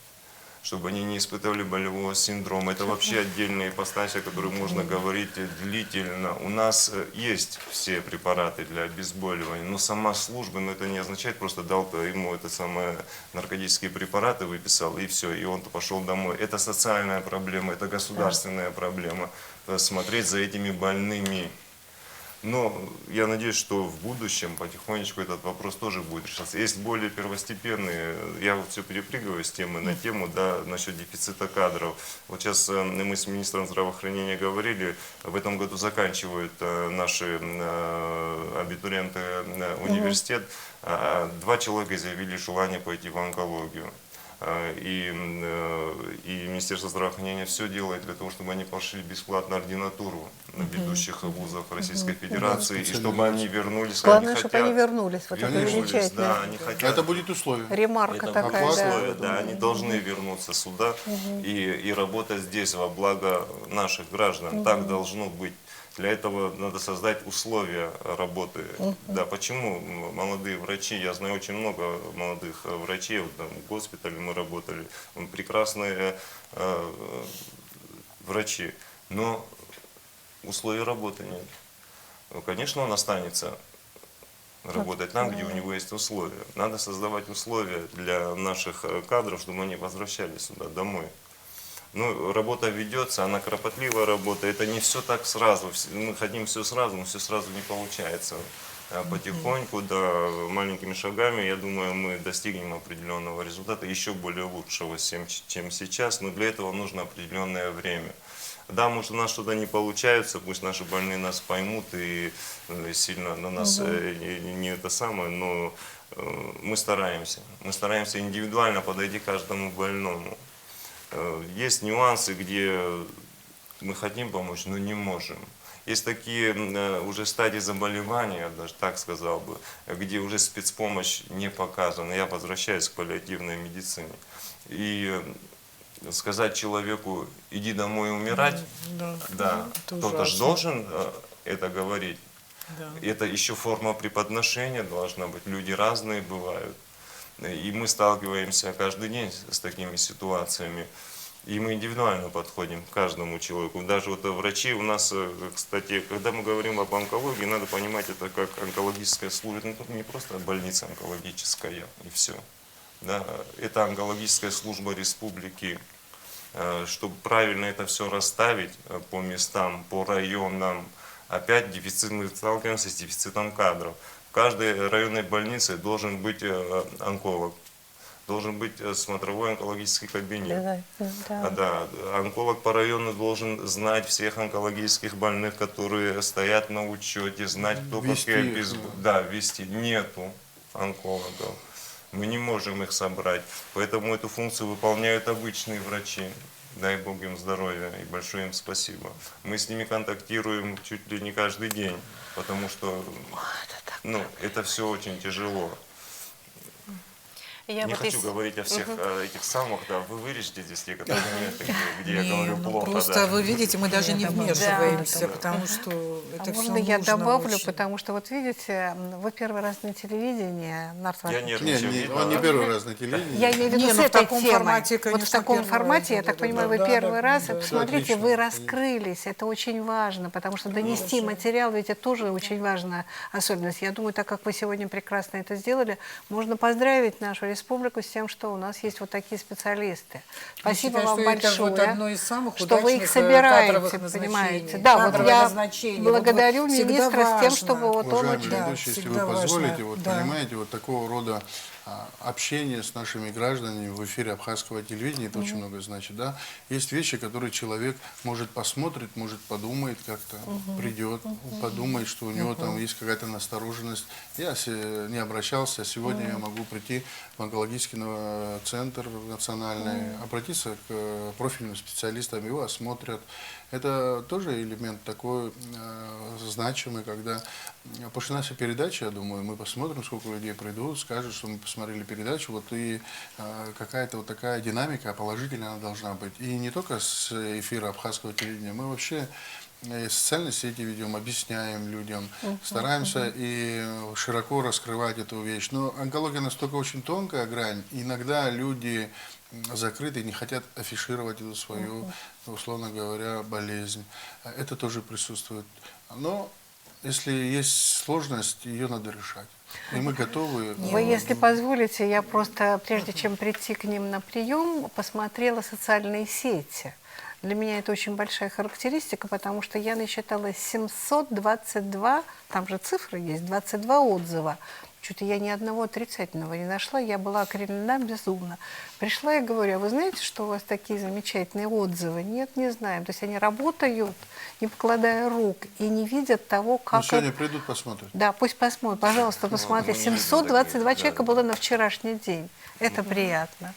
чтобы они не испытывали болевого синдрома. Это вообще отдельная ипостась, о которой можно говорить длительно. У нас есть все препараты для обезболивания, но сама служба, но это не означает, просто дал ему это самое наркотические препараты, выписал, и все, и он пошел домой. Это социальная проблема, это государственная проблема. Смотреть за этими больными. Но я надеюсь, что в будущем потихонечку этот вопрос тоже будет решаться. Есть более первостепенные, я вот все перепрыгиваю с темы на тему, да, насчет дефицита кадров. Вот сейчас мы с министром здравоохранения говорили, в этом году заканчивают наши абитуриенты университет. 2 человека заявили желание пойти в онкологию. И Министерство здравоохранения все делает для того, чтобы они пошли бесплатно ординатуру ведущих вузов Российской Федерации, и чтобы они вернулись. Главное, чтобы они вернулись. Вот это Вернулись, замечательно. Да, они хотят. Это будет условие. Ремарка Это такая, будет да. условие, да, они должны вернуться сюда и работать здесь во благо наших граждан. Так должно быть. Для этого надо создать условия работы. Да, почему молодые врачи, я знаю очень много молодых врачей, вот, там, в госпитале мы работали, прекрасные врачи, но условий работы нет. Ну, конечно, он останется работать там, где у него есть условия. Надо создавать условия для наших кадров, чтобы они возвращались сюда, домой. Ну, работа ведется, она кропотливая работа, это не все так сразу. Мы хотим все сразу, но все сразу не получается. Потихоньку, да, маленькими шагами, я думаю, мы достигнем определенного результата, еще более лучшего, чем сейчас, но для этого нужно определенное время. Да, может, у нас что-то не получается, пусть наши больные нас поймут и сильно на нас не это самое, но мы стараемся. Мы стараемся индивидуально подойти к каждому больному. Есть нюансы, где мы хотим помочь, но не можем. Есть такие уже стадии заболевания, я даже так сказал бы, где уже спецпомощь не показана. Я возвращаюсь к паллиативной медицине. И сказать человеку, иди домой умирать, да, кто-то же должен это говорить. Да. Это еще форма преподношения должна быть. Люди разные бывают. И мы сталкиваемся каждый день с такими ситуациями. И мы индивидуально подходим к каждому человеку. Даже вот врачи у нас, кстати, когда мы говорим об онкологии, надо понимать это как онкологическая служба. Это не просто больница онкологическая и все. Да, это онкологическая служба республики. Чтобы правильно это все расставить по местам, по районам, опять дефицит, мы сталкиваемся с дефицитом кадров. В каждой районной больнице должен быть онколог. Должен быть смотровой онкологический кабинет. Да, онколог по району должен знать всех онкологических больных, которые стоят на учете, знать, кто какие да, вести. Нету онкологов. Мы не можем их собрать. Поэтому эту функцию выполняют обычные врачи. Дай Бог им здоровья и большое им спасибо. Мы с ними контактируем чуть ли не каждый день, потому что это все очень тяжело. Я не вот хочу говорить о всех этих самых, да, вы вырежете здесь те, которые нет, где я говорю плохо. Просто да. вы видите, мы даже не вмешиваемся, Да. потому что это все Можно я нужно добавлю, очень. потому что вот видите, вы первый раз на телевидении, Нарт Я Владимирович. нервничаю. Он не первый раз на телевидении. Я имею в виду Не, с ну, в этой таком темой. формате, Вот конечно, в таком первый формате, я раз, так да, понимаю, да, вы первый раз. да, Посмотрите, отлично. вы раскрылись. Это очень важно, потому что донести материал, ведь это тоже очень важная особенность. Я думаю, так как вы сегодня прекрасно это сделали, можно поздравить нашу республику с тем, что у нас есть вот такие специалисты. Спасибо считаю, вам что это большое, вот одно из самых что вы их удачных, собираете, кадровых понимаете. назначений. Да, вот Кадровое я назначение. благодарю Вот всегда министра с тем, важно. чтобы вот он Уважаемые очень... ведущие, если вы всегда позволите, важно, вот да. понимаете, вот такого рода общение с нашими гражданами в эфире абхазского телевидения, это очень много значит, да. Есть вещи, которые человек может посмотреть, может подумает как-то, придет, подумает, что у него там есть какая-то настороженность. Я не обращался, а сегодня я могу прийти в онкологический центр национальный, обратиться к профильным специалистам, его осмотрят. Это тоже элемент такой значимый, когда после нашей передачи, я думаю, мы посмотрим, сколько людей придут, скажут, что мы посмотрели передачу, вот и какая-то вот такая динамика положительная она должна быть. И не только с эфира абхазского телевидения, мы вообще социальные сети ведем, объясняем людям, стараемся и широко раскрывать эту вещь. Но онкология настолько очень тонкая грань, иногда люди закрыты и не хотят афишировать эту свою, условно говоря, болезнь. Это тоже присутствует. Но если есть сложность, ее надо решать. И мы готовы. Вы, если позволите, я просто, прежде чем прийти к ним на прием, посмотрела социальные сети. Для меня это очень большая характеристика, потому что я насчитала 722, там же цифры есть, 22 отзыва. Что-то я ни одного отрицательного не нашла, я была окрылена безумно. Пришла и говорю, а вы знаете, что у вас такие замечательные отзывы? Нет, не знаем. То есть они работают, не покладая рук, и не видят того, Ну, как... сегодня придут, посмотрят. Да, пусть посмотрят. Пожалуйста, посмотрите. мы не видим 722 таких, человека да. было на вчерашний день. Это приятно.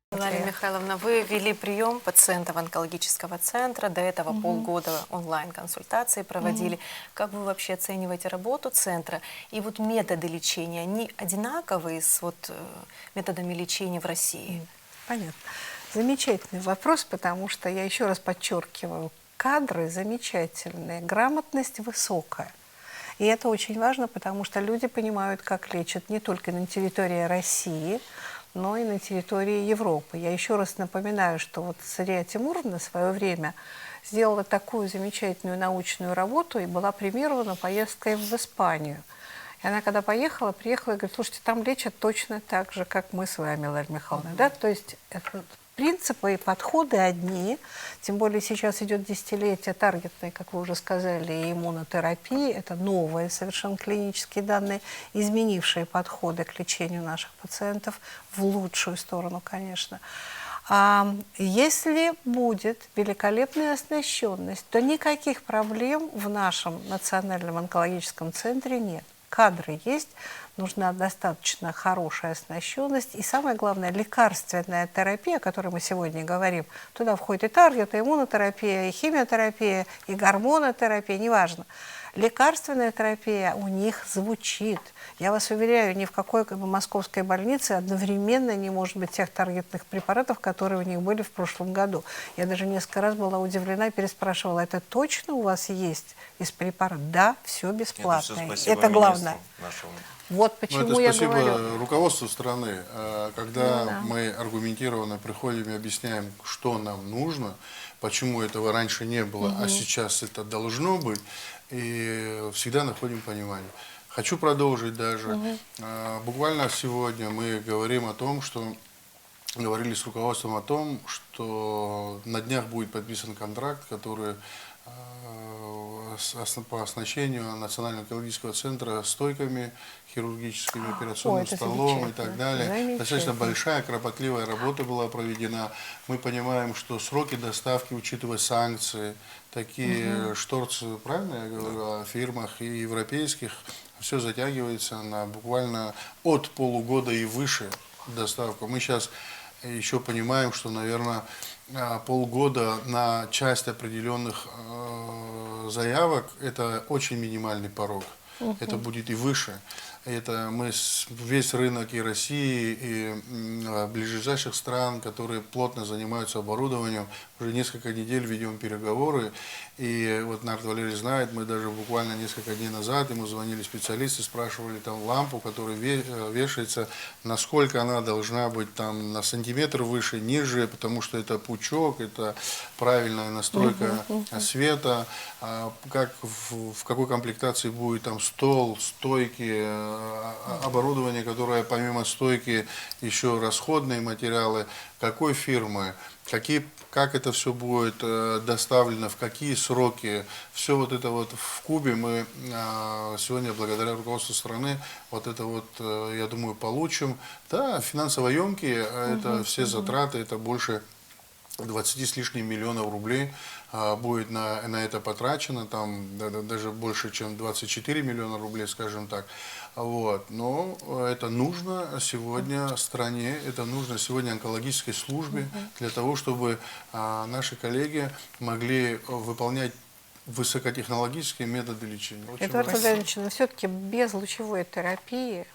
Наталья Михайловна, вы вели прием пациентов онкологического центра, до этого полгода онлайн-консультации проводили. Как вы вообще оцениваете работу центра? И вот методы лечения, они одинаковые с методами лечения в России? Понятно. Замечательный вопрос, потому что, я еще раз подчеркиваю, кадры замечательные, грамотность высокая. И это очень важно, потому что люди понимают, как лечат не только на территории России, но и на территории Европы. Я еще раз напоминаю, что вот Сария Тимуровна в свое время сделала такую замечательную научную работу и была премирована поездкой в Испанию. И она, когда приехала и говорит, слушайте, там лечат точно так же, как мы с вами, Лариса Михайловна. Да? То есть принципы и подходы одни, тем более сейчас идет десятилетие таргетной, как вы уже сказали, иммунотерапии. Это новые совершенно клинические данные, изменившие подходы к лечению наших пациентов в лучшую сторону, конечно. А если будет великолепная оснащенность, то никаких проблем в нашем национальном онкологическом центре нет. Кадры есть, нужна достаточно хорошая оснащенность. И самое главное, лекарственная терапия, о которой мы сегодня говорим, туда входит и таргет, и иммунотерапия, и химиотерапия, и гормонотерапия, неважно. Лекарственная терапия у них звучит. Я вас уверяю, ни в какой московской больнице одновременно не может быть тех таргетных препаратов, которые у них были в прошлом году. Я даже несколько раз была удивлена, переспрашивала, это точно у вас есть из препаратов? Да, все бесплатно. Это главное. Вот почему это я спасибо говорю. руководству страны. Когда мы аргументированно приходим и объясняем, что нам нужно, почему этого раньше не было, а сейчас это должно быть, и всегда находим понимание. Хочу продолжить даже. Буквально сегодня мы говорим о том, что говорили с руководством о том, что на днях будет подписан контракт, который по оснащению Национального онкологического центра стойками хирургическими, операционным это столом и так замечательно. далее. Замечательно. Достаточно большая, кропотливая работа была проведена. Мы понимаем, что сроки доставки, учитывая санкции, такие шторцы, правильно я говорю, о фирмах и европейских, все затягивается на буквально от полугода и выше доставку. Мы сейчас еще понимаем, что, наверное, полгода на часть определенных заявок – это очень минимальный порог. Это будет и выше. Это весь рынок и России, и ближайших стран, которые плотно занимаются оборудованием. Уже несколько недель ведем переговоры. И вот Нарт Валерий знает, мы даже буквально несколько дней назад, ему звонили специалисты, спрашивали там лампу, которая вешается, насколько она должна быть там на сантиметр выше, ниже, потому что это пучок, это правильная настройка света, как в какой комплектации будет там стол, стойки, оборудование, которое помимо стойки еще расходные материалы, какой фирмы, как это все будет доставлено, в какие сроки. Все вот это вот в кубе мы сегодня, благодаря руководству страны, вот это вот, я думаю, получим. Да, финансово емкие, это все затраты, это больше 20 с лишним миллионов рублей будет на это потрачено, там даже больше, чем 24 миллиона рублей, скажем так. Вот. Но это нужно сегодня стране, это нужно сегодня онкологической службе для того, чтобы наши коллеги могли выполнять высокотехнологические методы лечения. Очень Эдуард важно. Владимирович, но все-таки без лучевой терапии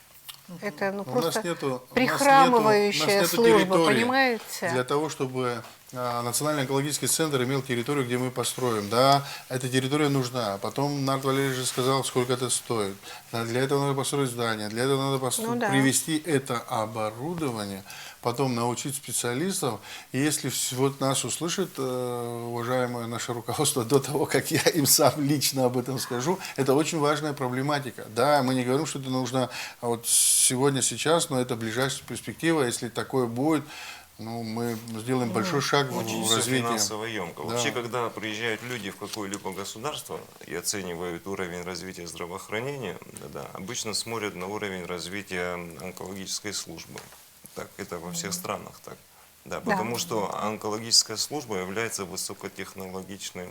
это У просто нас нету прихрамывающая служба, территории понимаете? для того, чтобы Национальный онкологический центр имел территорию, где мы построим. Да, эта территория нужна. Потом Нарт Валерьевич же сказал, сколько это стоит. Для этого надо построить здание, для этого надо да. привести это оборудование, потом научить специалистов. И если вот нас услышит уважаемое наше руководство до того, как я им сам лично об этом скажу, это очень важная проблематика. Да, мы не говорим, что это нужно вот сегодня, сейчас, но это ближайшая перспектива. Если такое будет, ну, мы сделаем большой шаг Очень в все развитии. финансово емко. Да. Вообще, когда приезжают люди в какое-либо государство и оценивают уровень развития здравоохранения, да, обычно смотрят на уровень развития онкологической службы. Так, это во всех странах так. Да, потому что онкологическая служба является высокотехнологичной.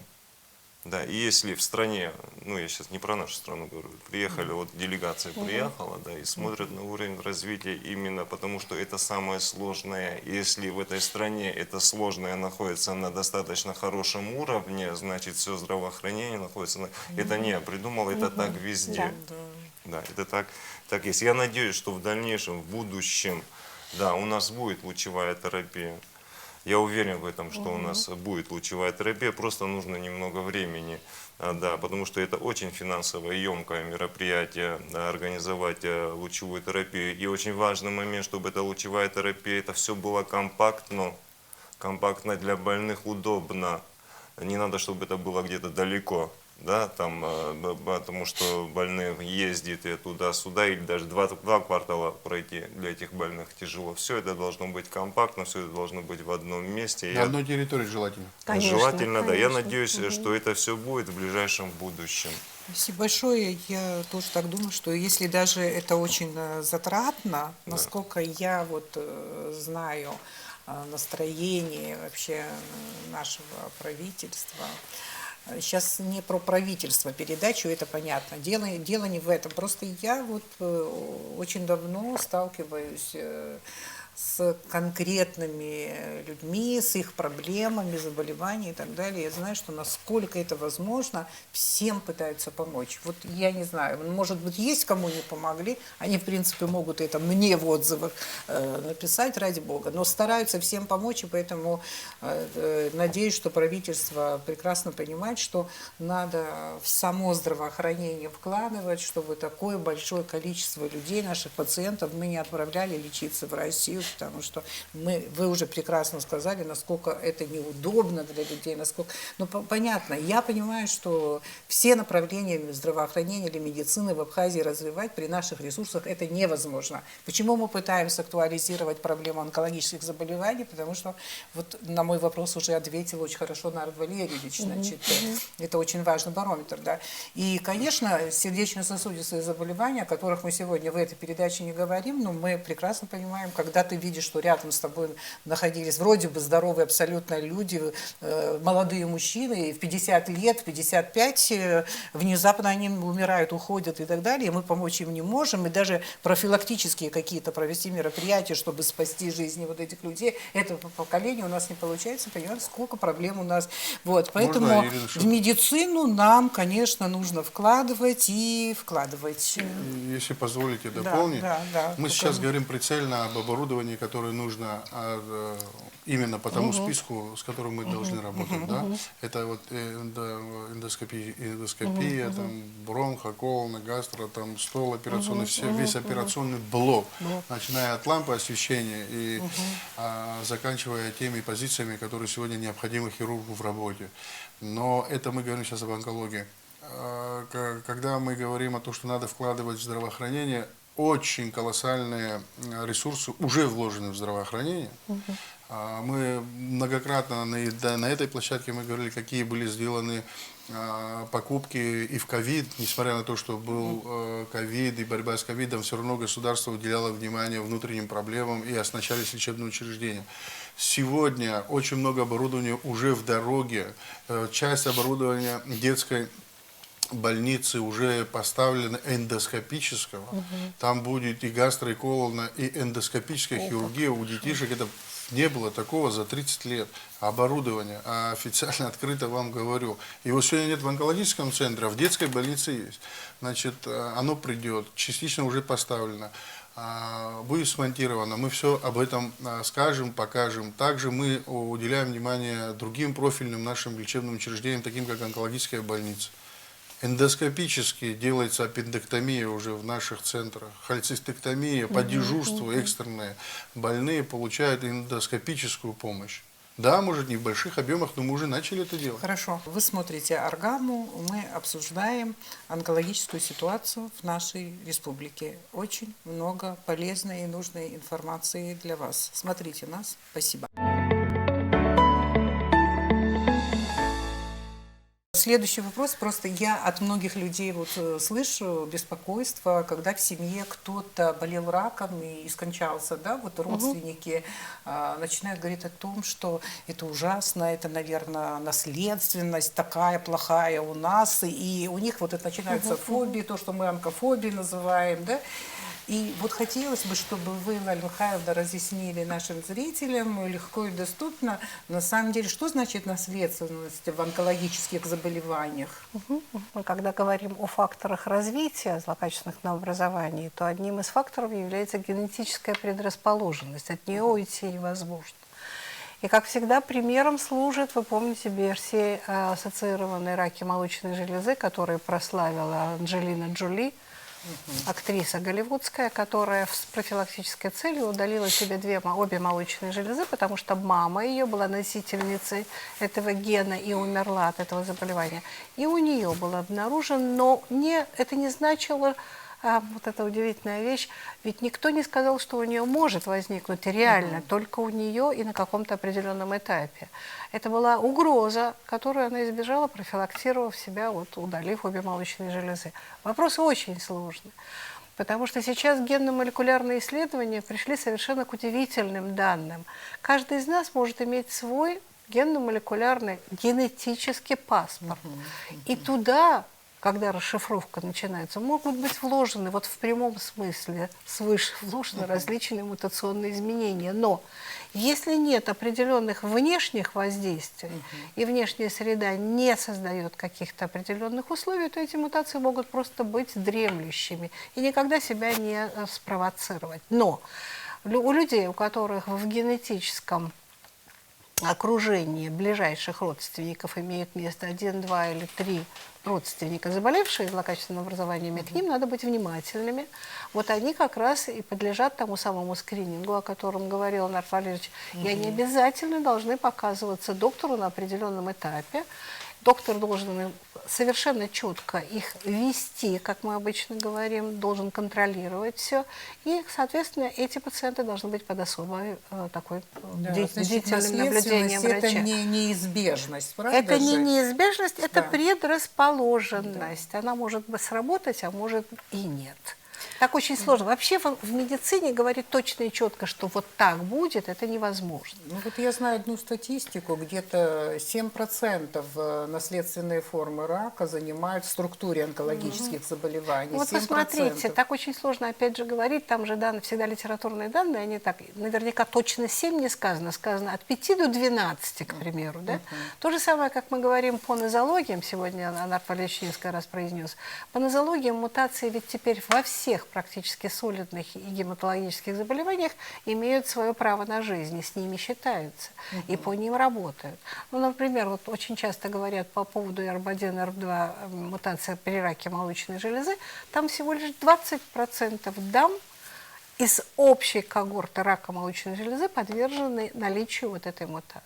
Да, и если в стране, ну я сейчас не про нашу страну говорю, приехали, вот делегация приехала, да, и смотрят на уровень развития именно потому, что это самое сложное. И если в этой стране это сложное находится на достаточно хорошем уровне, значит все здравоохранение находится на... Это не я придумал, это так везде. Да, это так есть. Я надеюсь, что в дальнейшем, в будущем, да, у нас будет лучевая терапия. Я уверен в этом, что у нас будет лучевая терапия, просто нужно немного времени, да, потому что это очень финансово емкое мероприятие, да, организовать лучевую терапию. И очень важный момент, чтобы эта лучевая терапия, это все было компактно для больных, удобно. Не надо, чтобы это было где-то далеко. Да, там, потому что больные ездят туда-сюда, или даже два квартала пройти для этих больных тяжело. Все это должно быть компактно, все это должно быть в одном месте. На одной территории желательно. Конечно, Желательно, да. Я конечно. надеюсь, что это все будет в ближайшем будущем. Спасибо большое. Я тоже так думаю, что если даже это очень затратно, насколько я вот знаю настроение вообще нашего правительства. Сейчас не про правительство передачу, это понятно. Дело не в этом. Просто я вот очень давно сталкиваюсь с конкретными людьми, с их проблемами, заболеваниями и так далее. Я знаю, что насколько это возможно, всем пытаются помочь. Вот я не знаю, может быть, есть кому не помогли, они, в принципе, могут это мне в отзывах написать, ради бога, но стараются всем помочь, и поэтому надеюсь, что правительство прекрасно понимает, что надо в само здравоохранение вкладывать, чтобы такое большое количество людей, наших пациентов, мы не отправляли лечиться в Россию, потому что вы уже прекрасно сказали, насколько это неудобно для людей, насколько... Ну, понятно, я понимаю, что все направления здравоохранения или медицины в Абхазии развивать при наших ресурсах это невозможно. Почему мы пытаемся актуализировать проблему онкологических заболеваний? Потому что, вот на мой вопрос уже ответил очень хорошо Нарт Валерьевич, значит, это очень важный барометр, да. И, конечно, сердечно-сосудистые заболевания, о которых мы сегодня в этой передаче не говорим, но мы прекрасно понимаем, когда ты видишь, что рядом с тобой находились вроде бы здоровые абсолютно люди, молодые мужчины, и в 50 лет, в 55 внезапно они умирают, уходят и так далее, и мы помочь им не можем, и даже профилактические какие-то провести мероприятия, чтобы спасти жизни вот этих людей, этого поколения у нас не получается, понимаете, сколько проблем у нас. Вот, поэтому Можно, Ирина, в медицину нам, конечно, нужно вкладывать и вкладывать. Если позволите дополнить, да, мы сейчас говорим прицельно об оборудовании, которое нужно именно по тому списку, с которым мы должны работать. Да? Это вот эндоскопия, там, бронхо, колоны, гастро, там, стол операционный, весь операционный блок, начиная от лампы освещения и заканчивая теми позициями, которые сегодня необходимы хирургу в работе. Но это мы говорим сейчас об онкологии. Когда мы говорим о том, что надо вкладывать в здравоохранение, очень колоссальные ресурсы уже вложены в здравоохранение. Мы многократно на этой площадке мы говорили, какие были сделаны покупки и в ковид, несмотря на то, что был ковид и борьба с ковидом, все равно государство уделяло внимание внутренним проблемам и оснащались лечебные учреждения. Сегодня очень много оборудования уже в дороге, часть оборудования детской больницы уже поставлена эндоскопического. Там будет и гастро, и колоно, и эндоскопическая хирургия. У детишек это не было такого за 30 лет. Оборудование, а официально открыто вам говорю. Его сегодня нет в онкологическом центре, а в детской больнице есть. Значит, оно придет, частично уже поставлено, будет смонтировано. Мы все об этом скажем, покажем. Также мы уделяем внимание другим профильным нашим лечебным учреждениям, таким как онкологическая больница. Эндоскопически делается аппендэктомия уже в наших центрах, холецистектомия, по дежурству экстренные. Больные получают эндоскопическую помощь. Да, может, не в больших объемах, но мы уже начали это делать. Хорошо. Вы смотрите «Органу», мы обсуждаем онкологическую ситуацию в нашей республике. Очень много полезной и нужной информации для вас. Смотрите нас. Спасибо. Следующий вопрос. Просто я от многих людей вот слышу беспокойство, когда в семье кто-то болел раком и скончался, да, вот родственники начинают говорить о том, что это ужасно, это, наверное, наследственность такая плохая у нас, и у них вот это начинаются фобии, то, что мы онкофобией называем, да. И вот хотелось бы, чтобы вы, Валя Михайловна, разъяснили нашим зрителям легко и доступно, на самом деле, что значит наследственность в онкологических заболеваниях? Когда говорим о факторах развития злокачественных новообразований, то одним из факторов является генетическая предрасположенность. От нее уйти невозможно. И, как всегда, примером служит, вы помните, версии ассоциированной раки молочной железы, которую прославила Анджелина Джоли, актриса голливудская, которая с профилактической целью удалила себе обе молочные железы, потому что мама ее была носительницей этого гена и умерла от этого заболевания. И у нее был обнаружен, но это не значило, вот эта удивительная вещь, ведь никто не сказал, что у нее может возникнуть реально, только у нее и на каком-то определенном этапе. Это была угроза, которую она избежала, профилактировав себя, вот, удалив обе молочные железы. Вопрос очень сложный, потому что сейчас генно-молекулярные исследования пришли совершенно к удивительным данным. Каждый из нас может иметь свой генно-молекулярный генетический паспорт. И туда, когда расшифровка начинается, могут быть вложены, вот в прямом смысле, свыше вложены различные мутационные изменения. Но если нет определенных внешних воздействий, и внешняя среда не создает каких-то определенных условий, то эти мутации могут просто быть дремлющими и никогда себя не спровоцировать. Но у людей, у которых в генетическом окружении ближайших родственников имеют место 1, 2 или 3 родственника, заболевшие злокачественными образованиями, к ним надо быть внимательными. Вот они как раз и подлежат тому самому скринингу, о котором говорил Нарт Валерьевич. И они обязательно должны показываться доктору на определенном этапе. Доктор должен совершенно четко их вести, как мы обычно говорим, должен контролировать все. И, соответственно, эти пациенты должны быть под особой такой бдительным наблюдением врача. Это не неизбежность, правда? Это не неизбежность, это предрасположенность. Она может сработать, а может и нет. Так очень сложно. Вообще в медицине говорить точно и четко, что вот так будет, это невозможно. Ну вот я знаю одну статистику, где-то 7% наследственные формы рака занимают в структуре онкологических заболеваний. Вот 7%. посмотрите, так очень сложно опять же говорить, там же данные, всегда литературные данные, они так, наверняка точно 7 не сказано, сказано от 5 до 12, к примеру. Да? То же самое, как мы говорим по нозологиям, сегодня Анар Полещинская раз произнес, по нозологиям мутации ведь теперь во всех практически солидных и гематологических заболеваниях имеют свое право на жизнь, и с ними считаются, и по ним работают. Ну, например, вот очень часто говорят по поводу РБ1, РБ2, мутация при раке молочной железы, там всего лишь 20% дам из общей когорты рака молочной железы подвержены наличию вот этой мутации.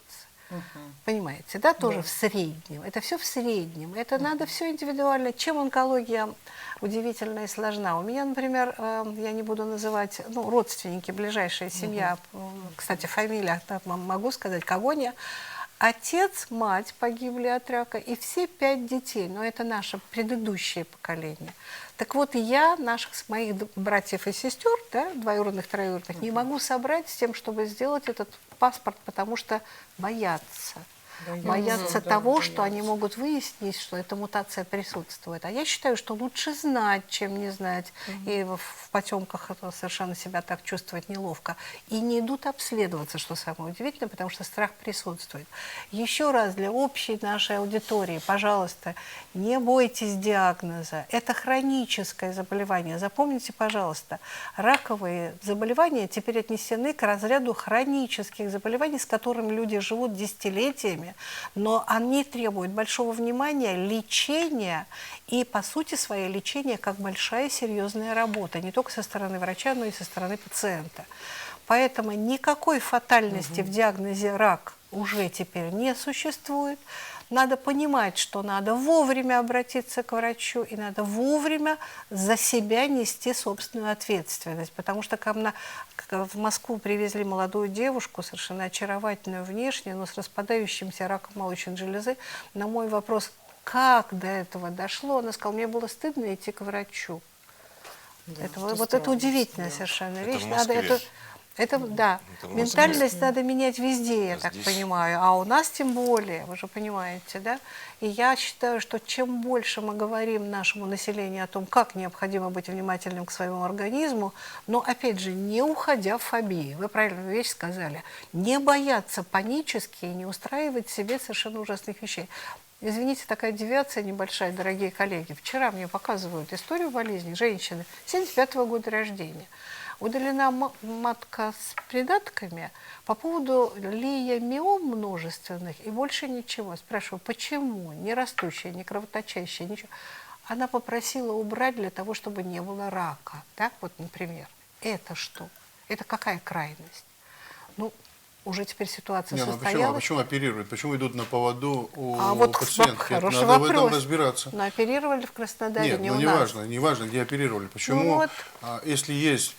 Понимаете, да, тоже в среднем. Это все в среднем. Это надо все индивидуально. Чем онкология удивительна и сложна? У меня, например, я не буду называть, ну, родственники, ближайшая семья, кстати, фамилия, так могу сказать, Когония. Отец, мать погибли от рака, и все 5 детей. Но это наше предыдущее поколение. Так вот, я моих братьев и сестер, да, двоюродных, троюродных, не могу собрать с тем, чтобы сделать этот паспорт, потому что боятся. Боятся того, что они могут выяснить, что эта мутация присутствует. А я считаю, что лучше знать, чем не знать. И в потемках это совершенно себя так чувствовать неловко. И не идут обследоваться, что самое удивительное, потому что страх присутствует. Еще раз для общей нашей аудитории, пожалуйста, не бойтесь диагноза. Это хроническое заболевание. Запомните, пожалуйста, раковые заболевания теперь отнесены к разряду хронических заболеваний, с которыми люди живут десятилетиями, но они требуют большого внимания, лечения и, по сути, свое лечение как большая серьезная работа, не только со стороны врача, но и со стороны пациента. Поэтому никакой фатальности в диагнозе рак уже теперь не существует. Надо понимать, что надо вовремя обратиться к врачу и надо вовремя за себя нести собственную ответственность. Потому что в Москву привезли молодую девушку, совершенно очаровательную внешне, но с распадающимся раком молочной железы. На мой вопрос, как до этого дошло, она сказала, мне было стыдно идти к врачу. Да, это удивительная совершенно вещь. в Москве. Да, Это в ментальность надо менять везде, я А так здесь? понимаю, а у нас тем более, вы же понимаете, да? И я считаю, что чем больше мы говорим нашему населению о том, как необходимо быть внимательным к своему организму, но, опять же, не уходя в фобии, вы правильную вещь сказали, не бояться панически и не устраивать себе совершенно ужасных вещей. Извините, такая девиация небольшая, дорогие коллеги. Вчера мне показывают историю болезни женщины 75-го года рождения. Удалена матка с придатками по поводу лиомиом множественных и больше ничего. Спрашиваю, почему? Не растущая, не кровоточащая, ничего. Она попросила убрать для того, чтобы не было рака. Так вот, например. Это что? Это какая крайность? Ну, уже теперь ситуация состоялась. Почему оперируют? Почему идут на поводу у вот пациентки? хороший Надо вопрос. в этом разбираться. Но оперировали в Краснодаре, Нет, не ну у не нас. важно, где оперировали. Почему, Ну вот. если есть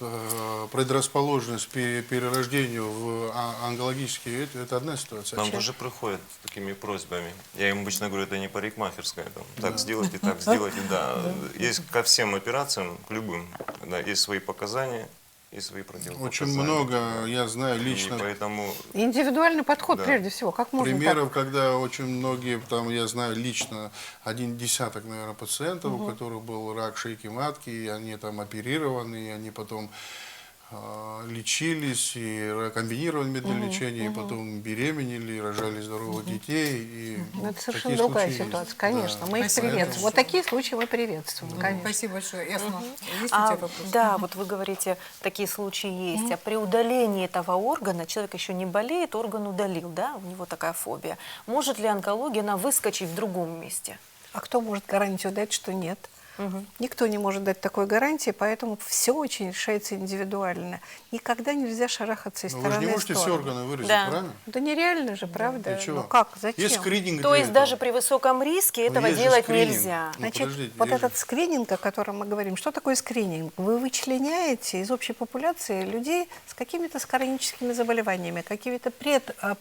предрасположенность к перерождению в онкологические, это одна ситуация. Нам тоже приходят с такими просьбами. Я им обычно говорю, это не парикмахерская. Там, так сделайте, так сделайте. Да. Есть ко всем операциям, к любым, да, есть свои показания и свои противопоказания. Очень много, я знаю лично, И поэтому Индивидуальный подход, Да. прежде всего. Как можно примеров, когда очень многие, там, я знаю лично, 10, наверное, пациентов, у которых был рак шейки матки, и они там оперированы, и они потом лечились, и комбинировали методы лечения, и потом беременели, рожали здоровых детей. И Ну, это совершенно такие другая случаи ситуация, есть. конечно. Да. Мы их Спасибо приветствуем. Вот такие случаи мы приветствуем, конечно. Спасибо большое. Ясно. Есть у тебя вопрос? Да, вот вы говорите, такие случаи есть. А при удалении этого органа человек еще не болеет, орган удалил, да, у него такая фобия. Может ли онкология, она выскочить в другом месте? А кто может гарантию дать, что нет? Никто не может дать такой гарантии, поэтому все очень решается индивидуально. Никогда нельзя шарахаться из Но вы же стороны не в можете все сторону. органы выразить, Да. правильно? Да нереально же, правда? Для чего? Ну как, зачем? Есть скрининг То для есть этого. даже при высоком риске этого есть же делать скрининг. нельзя. Ну, Значит, подождите, вот есть же. этот скрининг, о котором мы говорим, что такое скрининг? Вы вычленяете из общей популяции людей с какими-то хроническими заболеваниями, какими-то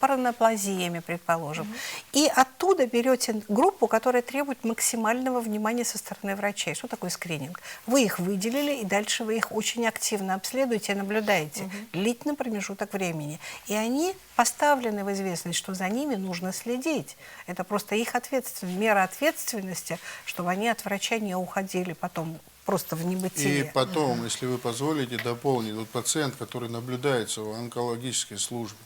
параноплазиями, предположим, и оттуда берете группу, которая требует максимального внимания со стороны врача. врачей. Что такое скрининг? Вы их выделили, и дальше вы их очень активно обследуете и наблюдаете. Длительный промежуток времени. И они поставлены в известность, что за ними нужно следить. Это просто их ответственность, мера ответственности, чтобы они от врача не уходили потом просто в небытие. И потом, если вы позволите, дополнить. Вот пациент, который наблюдается в онкологической службе,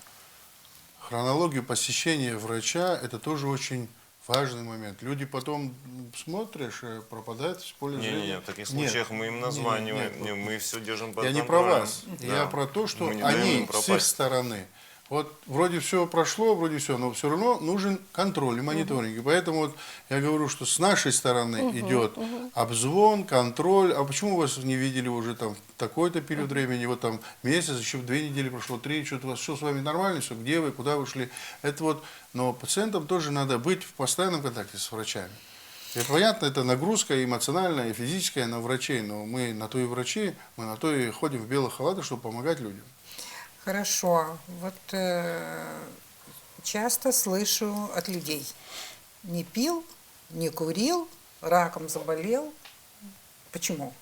хронологию посещения врача – это тоже очень важный момент. Люди потом, смотришь, пропадают в поле зрения. Не-не-не, в таких случаях мы им названиваем, нет. мы все держим под Я не контролем. про вас. Да. Я про то, что Мы не даем они им с их пропасть. стороны. Вот вроде все прошло, вроде все, но все равно нужен контроль и мониторинг. И поэтому вот я говорю, что с нашей стороны идет обзвон, контроль. А почему вас не видели уже там в такой-то период времени, вот там месяц, еще 2 недели прошло, 3, что-то у вас все с вами нормально, все, где вы, куда вы шли. Это вот, но пациентам тоже надо быть в постоянном контакте с врачами. И понятно, это нагрузка эмоциональная и физическая на врачей, но мы на то и врачи, мы на то и ходим в белых халатах, чтобы помогать людям. Хорошо. Вот часто слышу от людей: не пил, не курил, раком заболел. Почему?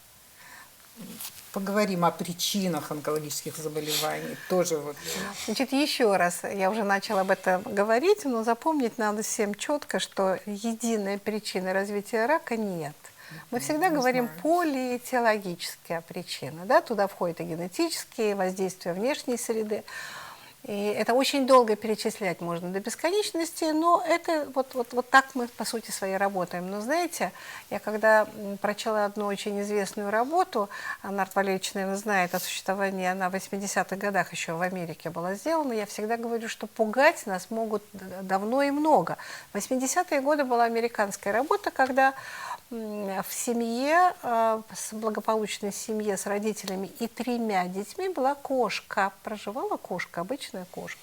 Поговорим о причинах онкологических заболеваний. Тоже вот. Значит, еще раз, я уже начала об этом говорить, но запомнить надо всем четко, что единой причины развития рака нет. Мы всегда говорим полиэтиологические причины. Да? Туда входят и генетические, воздействия внешней среды. И это очень долго перечислять можно до бесконечности, но это вот так мы, по сути своей, работаем. Но знаете, я когда прочла одну очень известную работу, Нарт Валерьевич, наверное, знает о существовании, она в 80-х годах еще в Америке была сделана, я всегда говорю, что пугать нас могут давно и много. В 80-е годы была американская работа, когда в семье, с благополучной семье с родителями и 3 детьми была кошка. Проживала кошка, обычная кошка,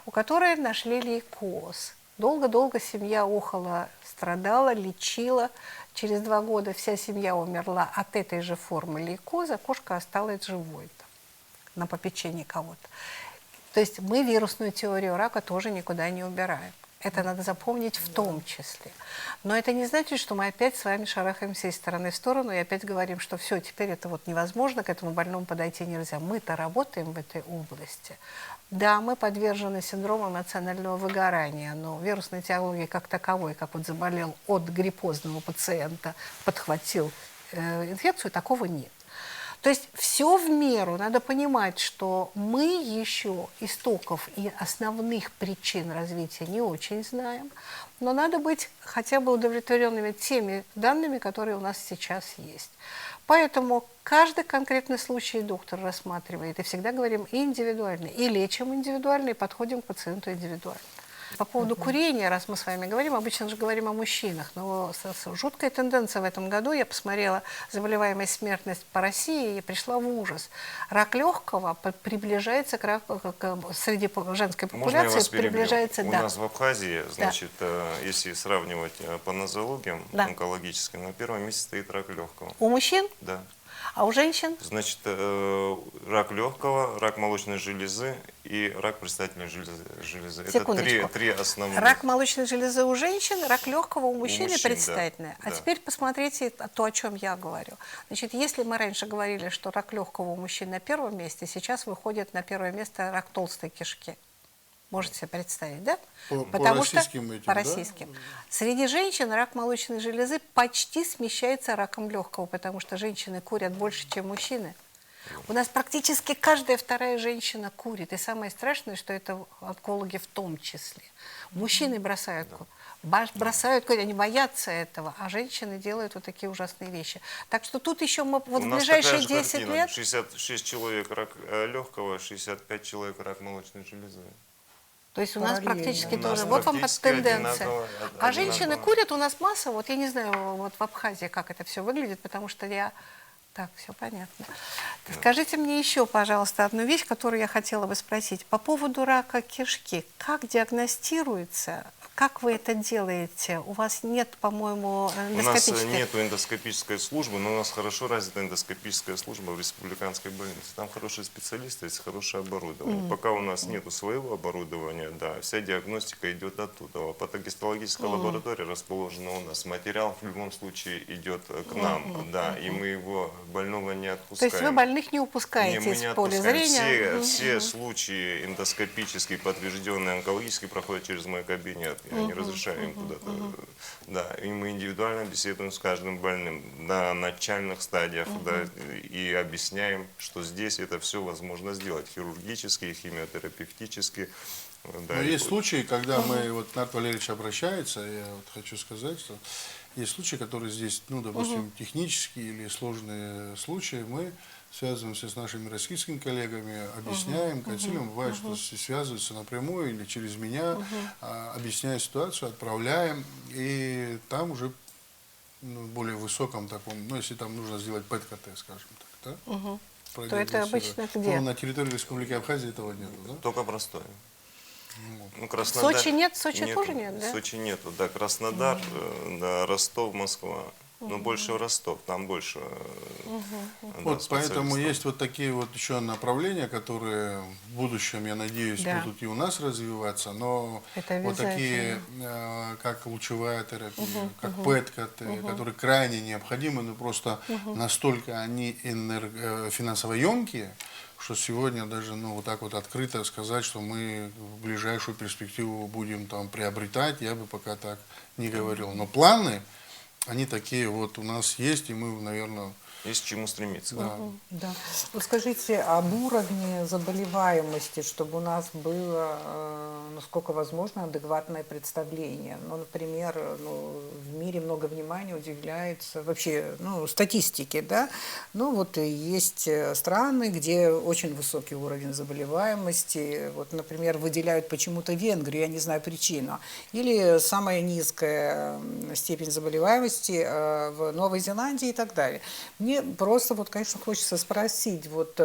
у которой нашли лейкоз. Долго-долго семья охала, страдала, лечила. Через 2 года вся семья умерла от этой же формы лейкоза. Кошка осталась живой на попечении кого-то. То есть мы вирусную теорию рака тоже никуда не убираем. Это надо запомнить в том числе. Но это не значит, что мы опять с вами шарахаемся из стороны в сторону и опять говорим, что все, теперь это вот невозможно, к этому больному подойти нельзя. Мы-то работаем в этой области. Да, мы подвержены синдрому эмоционального выгорания, но вирусной теологии как таковой, как вот заболел от гриппозного пациента, подхватил инфекцию, такого нет. То есть все в меру. Надо понимать, что мы еще истоков и основных причин развития не очень знаем, но надо быть хотя бы удовлетворенными теми данными, которые у нас сейчас есть. Поэтому каждый конкретный случай доктор рассматривает, и всегда говорим индивидуально, и лечим индивидуально, и подходим к пациенту индивидуально. По поводу курения, раз мы с вами говорим, обычно же говорим о мужчинах, но жуткая тенденция в этом году, я посмотрела заболеваемость, смертность по России и пришла в ужас. Рак легкого приближается к раку, среди женской Можно я популяции, вас перебью? приближается, У да. нас в Абхазии, значит, если сравнивать по нозологиям Да. онкологическим, на первом месте стоит рак легкого. У мужчин, Да. а у женщин? Значит, рак легкого, рак молочной железы и рак предстательной железы. Это Секундочку. три основных. Рак молочной железы у женщин, рак легкого у мужчин и мужчин, предстательная. да, А да. теперь посмотрите то, о чем я говорю. Значит, если мы раньше говорили, что рак легкого у мужчин на первом месте, сейчас выходит на первое место рак толстой кишки. Можете себе представить, да? По российским этим, по да? российским. Среди женщин рак молочной железы почти смещается раком легкого, потому что женщины курят больше, чем мужчины. У нас практически каждая 2-я женщина курит. И самое страшное, что это онкологи в том числе. Мужчины бросают курить, они боятся этого, а женщины делают вот такие ужасные вещи. Так что тут еще мы вот У в нас ближайшие такая же 10 картина. лет... 66 человек рак легкого, 65 человек рак молочной железы. То есть у нас Параллельно. практически У нас тоже. Вот вам практически тенденция. одинаково, А женщины одинаково. курят, у нас масса, вот я не знаю, вот в Абхазии как это все выглядит, потому что я... Так, все понятно. Скажите мне еще, пожалуйста, одну вещь, которую я хотела бы спросить. По поводу рака кишки. Как диагностируется, Как вы это делаете? У вас нет, по-моему, У нас эндоскопических... нет эндоскопической службы, но у нас хорошо развита эндоскопическая служба в республиканской больнице. Там хорошие специалисты, есть хорошее оборудование. Пока у нас нет своего оборудования, да, вся диагностика идет оттуда. Патогистологическая лаборатория расположена у нас. Материал в любом случае идет к нам, да, и мы его больного не То отпускаем. есть вы больных не упускаете Не, мы не из поля отпускаем. зрения? Все случаи эндоскопические, подтвержденные онкологические, проходят через мой кабинет. Я не разрешаю им куда-то. Да, и мы индивидуально беседуем с каждым больным на начальных стадиях, да, и объясняем, что здесь это все возможно сделать хирургически, химиотерапевтически. Да, Но и есть случаи, когда мы, вот Нарт Валерьевич обращается, я вот хочу сказать, что есть случаи, которые здесь, ну, допустим, технические или сложные случаи, мы связываемся с нашими российскими коллегами, объясняем, консилиум, бывает, что связываются напрямую или через меня, объясняя ситуацию, отправляем, и там уже ну, более высоком таком, ну, если там нужно сделать ПЭТ-КТ, скажем так, да? То это обычно где? Ну, на территории Республики Абхазия этого нет, да? только простое. Ну, В Сочи нет? В Сочи тоже нет, да? В Сочи нету, да, Краснодар, да, Ростов, Москва. Но больше в Ростов, там больше. Да, Вот поэтому специалистов. есть вот такие вот еще направления, которые в будущем, я надеюсь, Да. будут и у нас развиваться, но Это вот такие, как лучевая терапия, как ПЭТ-КТ, которые крайне необходимы, но просто настолько они финансово емкие, что сегодня даже ну, вот так вот открыто сказать, что мы в ближайшую перспективу будем там приобретать, я бы пока так не говорил. Но планы, они такие вот у нас есть, и мы, наверное, Есть к чему стремиться. да. Да. Вот скажите об уровне заболеваемости, чтобы у нас было, насколько возможно, адекватное представление. Ну, например, ну, в мире много внимания уделяется вообще ну, статистике, да. Ну, вот и есть страны, где очень высокий уровень заболеваемости. Вот, например, выделяют почему-то Венгрию, я не знаю причину. Или самая низкая степень заболеваемости в Новой Зеландии и так далее. Мне просто, вот, конечно, хочется спросить, вот,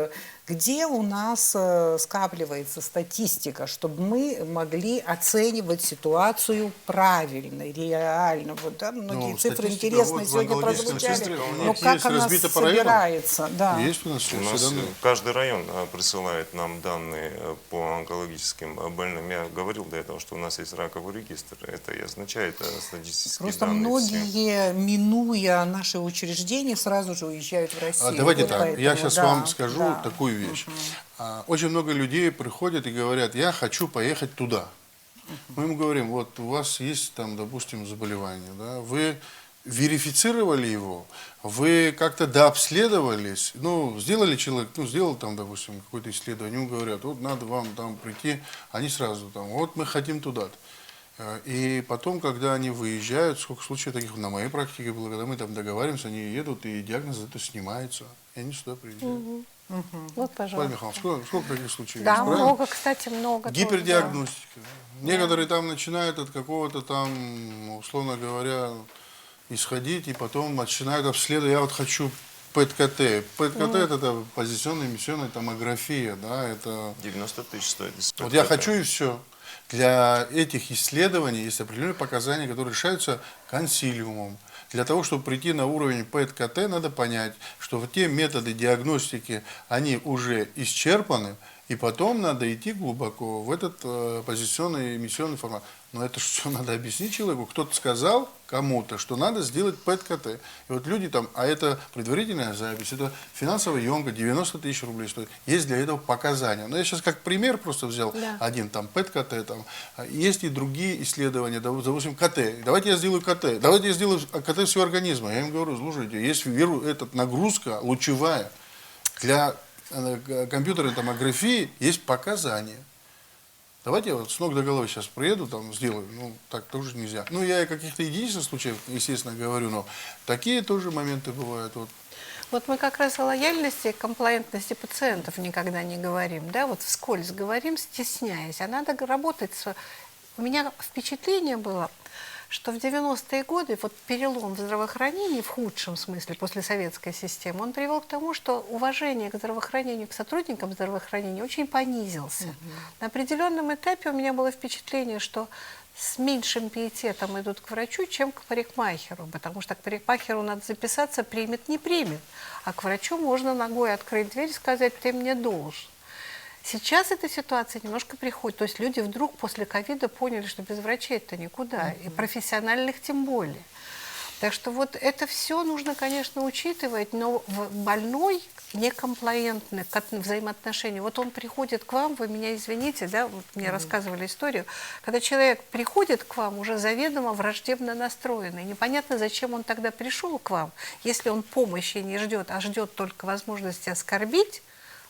где у нас скапливается статистика, чтобы мы могли оценивать ситуацию правильно, реально. Вот, да, многие Ну, цифры статистика интересные вот в сегодня онкологическом прозвучали, центре у но них как есть она разбита по районам? собирается? Да. Есть у нас У нас все данные? каждый район присылает нам данные по онкологическим больным. Я говорил до этого, что у нас есть раковый регистр. Это и означает статистические Просто данные. все. многие, минуя наши учреждения, сразу же уезжают в Россию. Давайте Вот так, поэтому, я сейчас да, вам скажу да. такую вещь. Очень много людей приходят и говорят, я хочу поехать туда. Мы им говорим, вот у вас есть там, допустим, заболевание, да, вы верифицировали его, вы как-то дообследовались, ну, сделали человек, ну, сделал там, допустим, какое-то исследование, ему говорят, вот надо вам там прийти, они сразу там, вот мы хотим туда-то. И потом, когда они выезжают, сколько случаев таких на моей практике было, когда мы там договариваемся, они едут, и диагноз это снимается, и они сюда приезжают. Вот, Павел пожалуйста. Михайлович, сколько таких случаев Да, есть, правильно? много, кстати, много. тоже, Гипердиагностика. Некоторые там начинают от какого-то там, условно говоря, исходить, и потом начинают обследовать. Я вот хочу ПЭТ-КТ. ПЭТ-КТ это позиционная эмиссионная томография, да, это... 90 тысяч стоит. Вот я хочу и все. Для этих исследований есть определенные показания, которые решаются консилиумом. Для того, чтобы прийти на уровень ПЭТ-КТ, надо понять, что вот те методы диагностики, они уже исчерпаны, и потом надо идти глубоко в этот позиционный эмиссионный формат. Но это все надо объяснить человеку. Кто-то сказал кому-то, что надо сделать ПЭТ-КТ. И вот люди там, а это предварительная запись, это финансово емко, 90 тысяч рублей стоит. Есть для этого показания. Но я сейчас как пример просто взял один, там ПЭТ-КТ, там. Есть и другие исследования, допустим, КТ. Давайте я сделаю КТ. Давайте я сделаю КТ всего организма. Я им говорю, слушайте, есть нагрузка лучевая. Для компьютерной томографии есть показания. Давайте я вот с ног до головы сейчас приеду, там сделаю. Ну, так тоже нельзя. Ну, я о каких-то единичных случаях, естественно, говорю, но такие тоже моменты бывают. Вот. Вот мы как раз о лояльности и комплаентности пациентов никогда не говорим, да, вот вскользь говорим, стесняясь. А надо работать с... У меня впечатление было, что в 90-е годы вот перелом в здравоохранении, в худшем смысле, после советской системы, он привел к тому, что уважение к здравоохранению, к сотрудникам здравоохранения очень понизился. На определенном этапе у меня было впечатление, что с меньшим пиететом идут к врачу, чем к парикмахеру, потому что к парикмахеру надо записаться, примет, не примет, а к врачу можно ногой открыть дверь и сказать: ты мне должен. Сейчас эта ситуация немножко приходит, то есть люди вдруг после ковида поняли, что без врачей-то никуда, и профессиональных тем более. Так что вот это все нужно, конечно, учитывать, но больной некомплаентный к взаимоотношению. Вот он приходит к вам, вы меня извините, да, вот мне рассказывали историю, когда человек приходит к вам уже заведомо враждебно настроенный, непонятно, зачем он тогда пришел к вам, если он помощи не ждет, а ждет только возможности оскорбить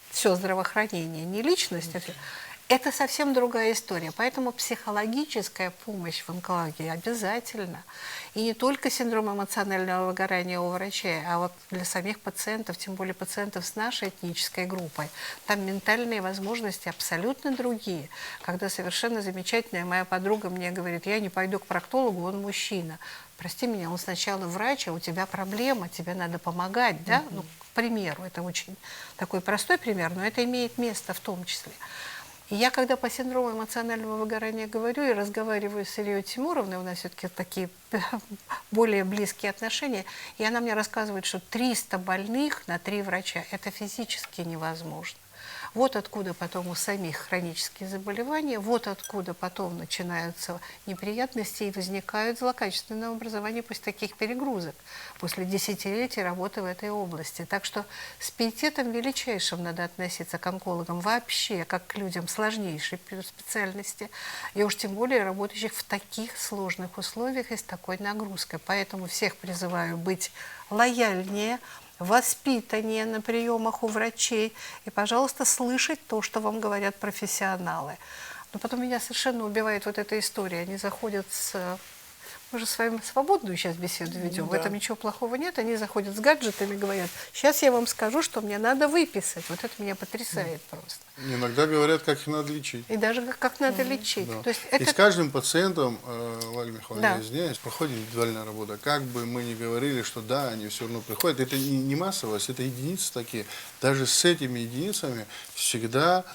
все здравоохранение, не личность, это совсем другая история. Поэтому психологическая помощь в онкологии обязательно. И не только синдром эмоционального выгорания у врачей, а вот для самих пациентов, тем более пациентов с нашей этнической группой. Там ментальные возможности абсолютно другие. Когда совершенно замечательная моя подруга мне говорит: я не пойду к проктологу, он мужчина. Прости меня, он сначала врач, а у тебя проблема, тебе надо помогать, да? Ну, к примеру, это очень такой простой пример, но это имеет место в том числе. И я, когда по синдрому эмоционального выгорания говорю и разговариваю с Ильей Тимуровной, у нас все-таки такие более близкие отношения, и она мне рассказывает, что 300 больных на 3 врача – это физически невозможно. Вот откуда потом у самих хронические заболевания, вот откуда потом начинаются неприятности и возникают злокачественное образование после таких перегрузок, после десятилетий работы в этой области. Так что с пиететом величайшим надо относиться к онкологам вообще, как к людям сложнейшей специальности, и уж тем более работающих в таких сложных условиях и с такой нагрузкой. Поэтому всех призываю быть лояльнее, воспитание на приемах у врачей и, пожалуйста, слышать то, что вам говорят профессионалы. Но потом меня совершенно убивает вот эта история. Они заходят с... Мы же с вами свободную сейчас беседу ведем, в этом ничего плохого нет. Они заходят с гаджетами и говорят: сейчас я вам скажу, что мне надо выписать. Вот это меня потрясает просто. Иногда говорят, как их надо лечить. И даже как надо лечить. Да. То есть И это... с каждым пациентом, Валя Михайловна, Да. я извиняюсь, проходит индивидуальная работа. Как бы мы ни говорили, что да, они все равно приходят, это не массовость, это единицы такие. Даже с этими единицами всегда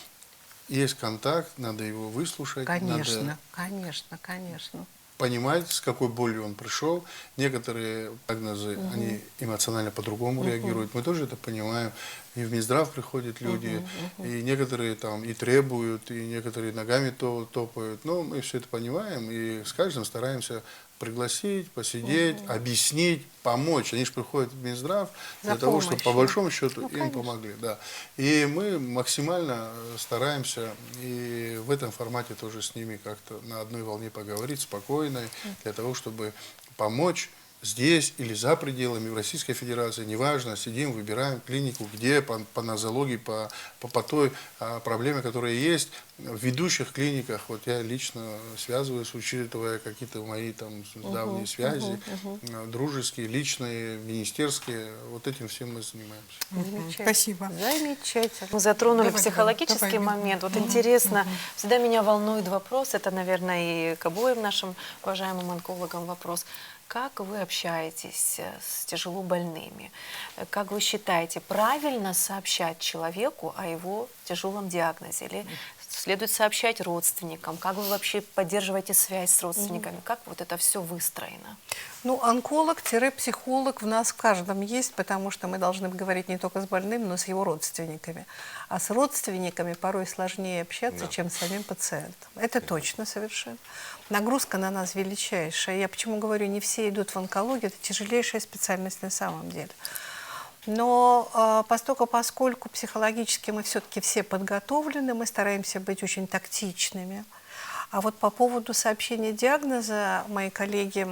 есть контакт, надо его выслушать. Конечно, надо конечно, конечно. понимать, с какой болью он пришел. Некоторые диагнозы, они эмоционально по-другому реагируют. Мы тоже это понимаем. И в Минздрав приходят люди, и некоторые там и требуют, и некоторые ногами топают. Но мы все это понимаем, и с каждым стараемся пригласить, посидеть, объяснить, помочь. Они же приходят в Минздрав для того, чтобы по большому счету им помогли. Да. И мы максимально стараемся и в этом формате тоже с ними как-то на одной волне поговорить, спокойно, для того, чтобы помочь здесь или за пределами, в Российской Федерации, неважно, сидим, выбираем клинику, где по нозологии, по той проблеме, которая есть. В ведущих клиниках, вот я лично связываюсь, учитывая какие-то мои там давние связи, дружеские, личные, министерские, вот этим всем мы занимаемся. Спасибо. Замечательно. Мы затронули Давай, психологический давай. момент. Вот интересно, всегда меня волнует вопрос, это, наверное, и к обоим нашим уважаемым онкологам вопрос. Как вы общаетесь с тяжело больными? Как вы считаете, правильно сообщать человеку о его тяжелом диагнозе? Или следует сообщать родственникам? Как вы вообще поддерживаете связь с родственниками? Как вот это все выстроено? Ну, онколог-психолог в нас в каждом есть, потому что мы должны говорить не только с больным, но и с его родственниками. А с родственниками порой сложнее общаться, чем с самим пациентом. Это точно совершенно. Нагрузка на нас величайшая. Я почему говорю, не все идут в онкологию, это тяжелейшая специальность на самом деле. Но поскольку психологически мы все-таки все подготовлены, мы стараемся быть очень тактичными. А вот по поводу сообщения диагноза мои коллеги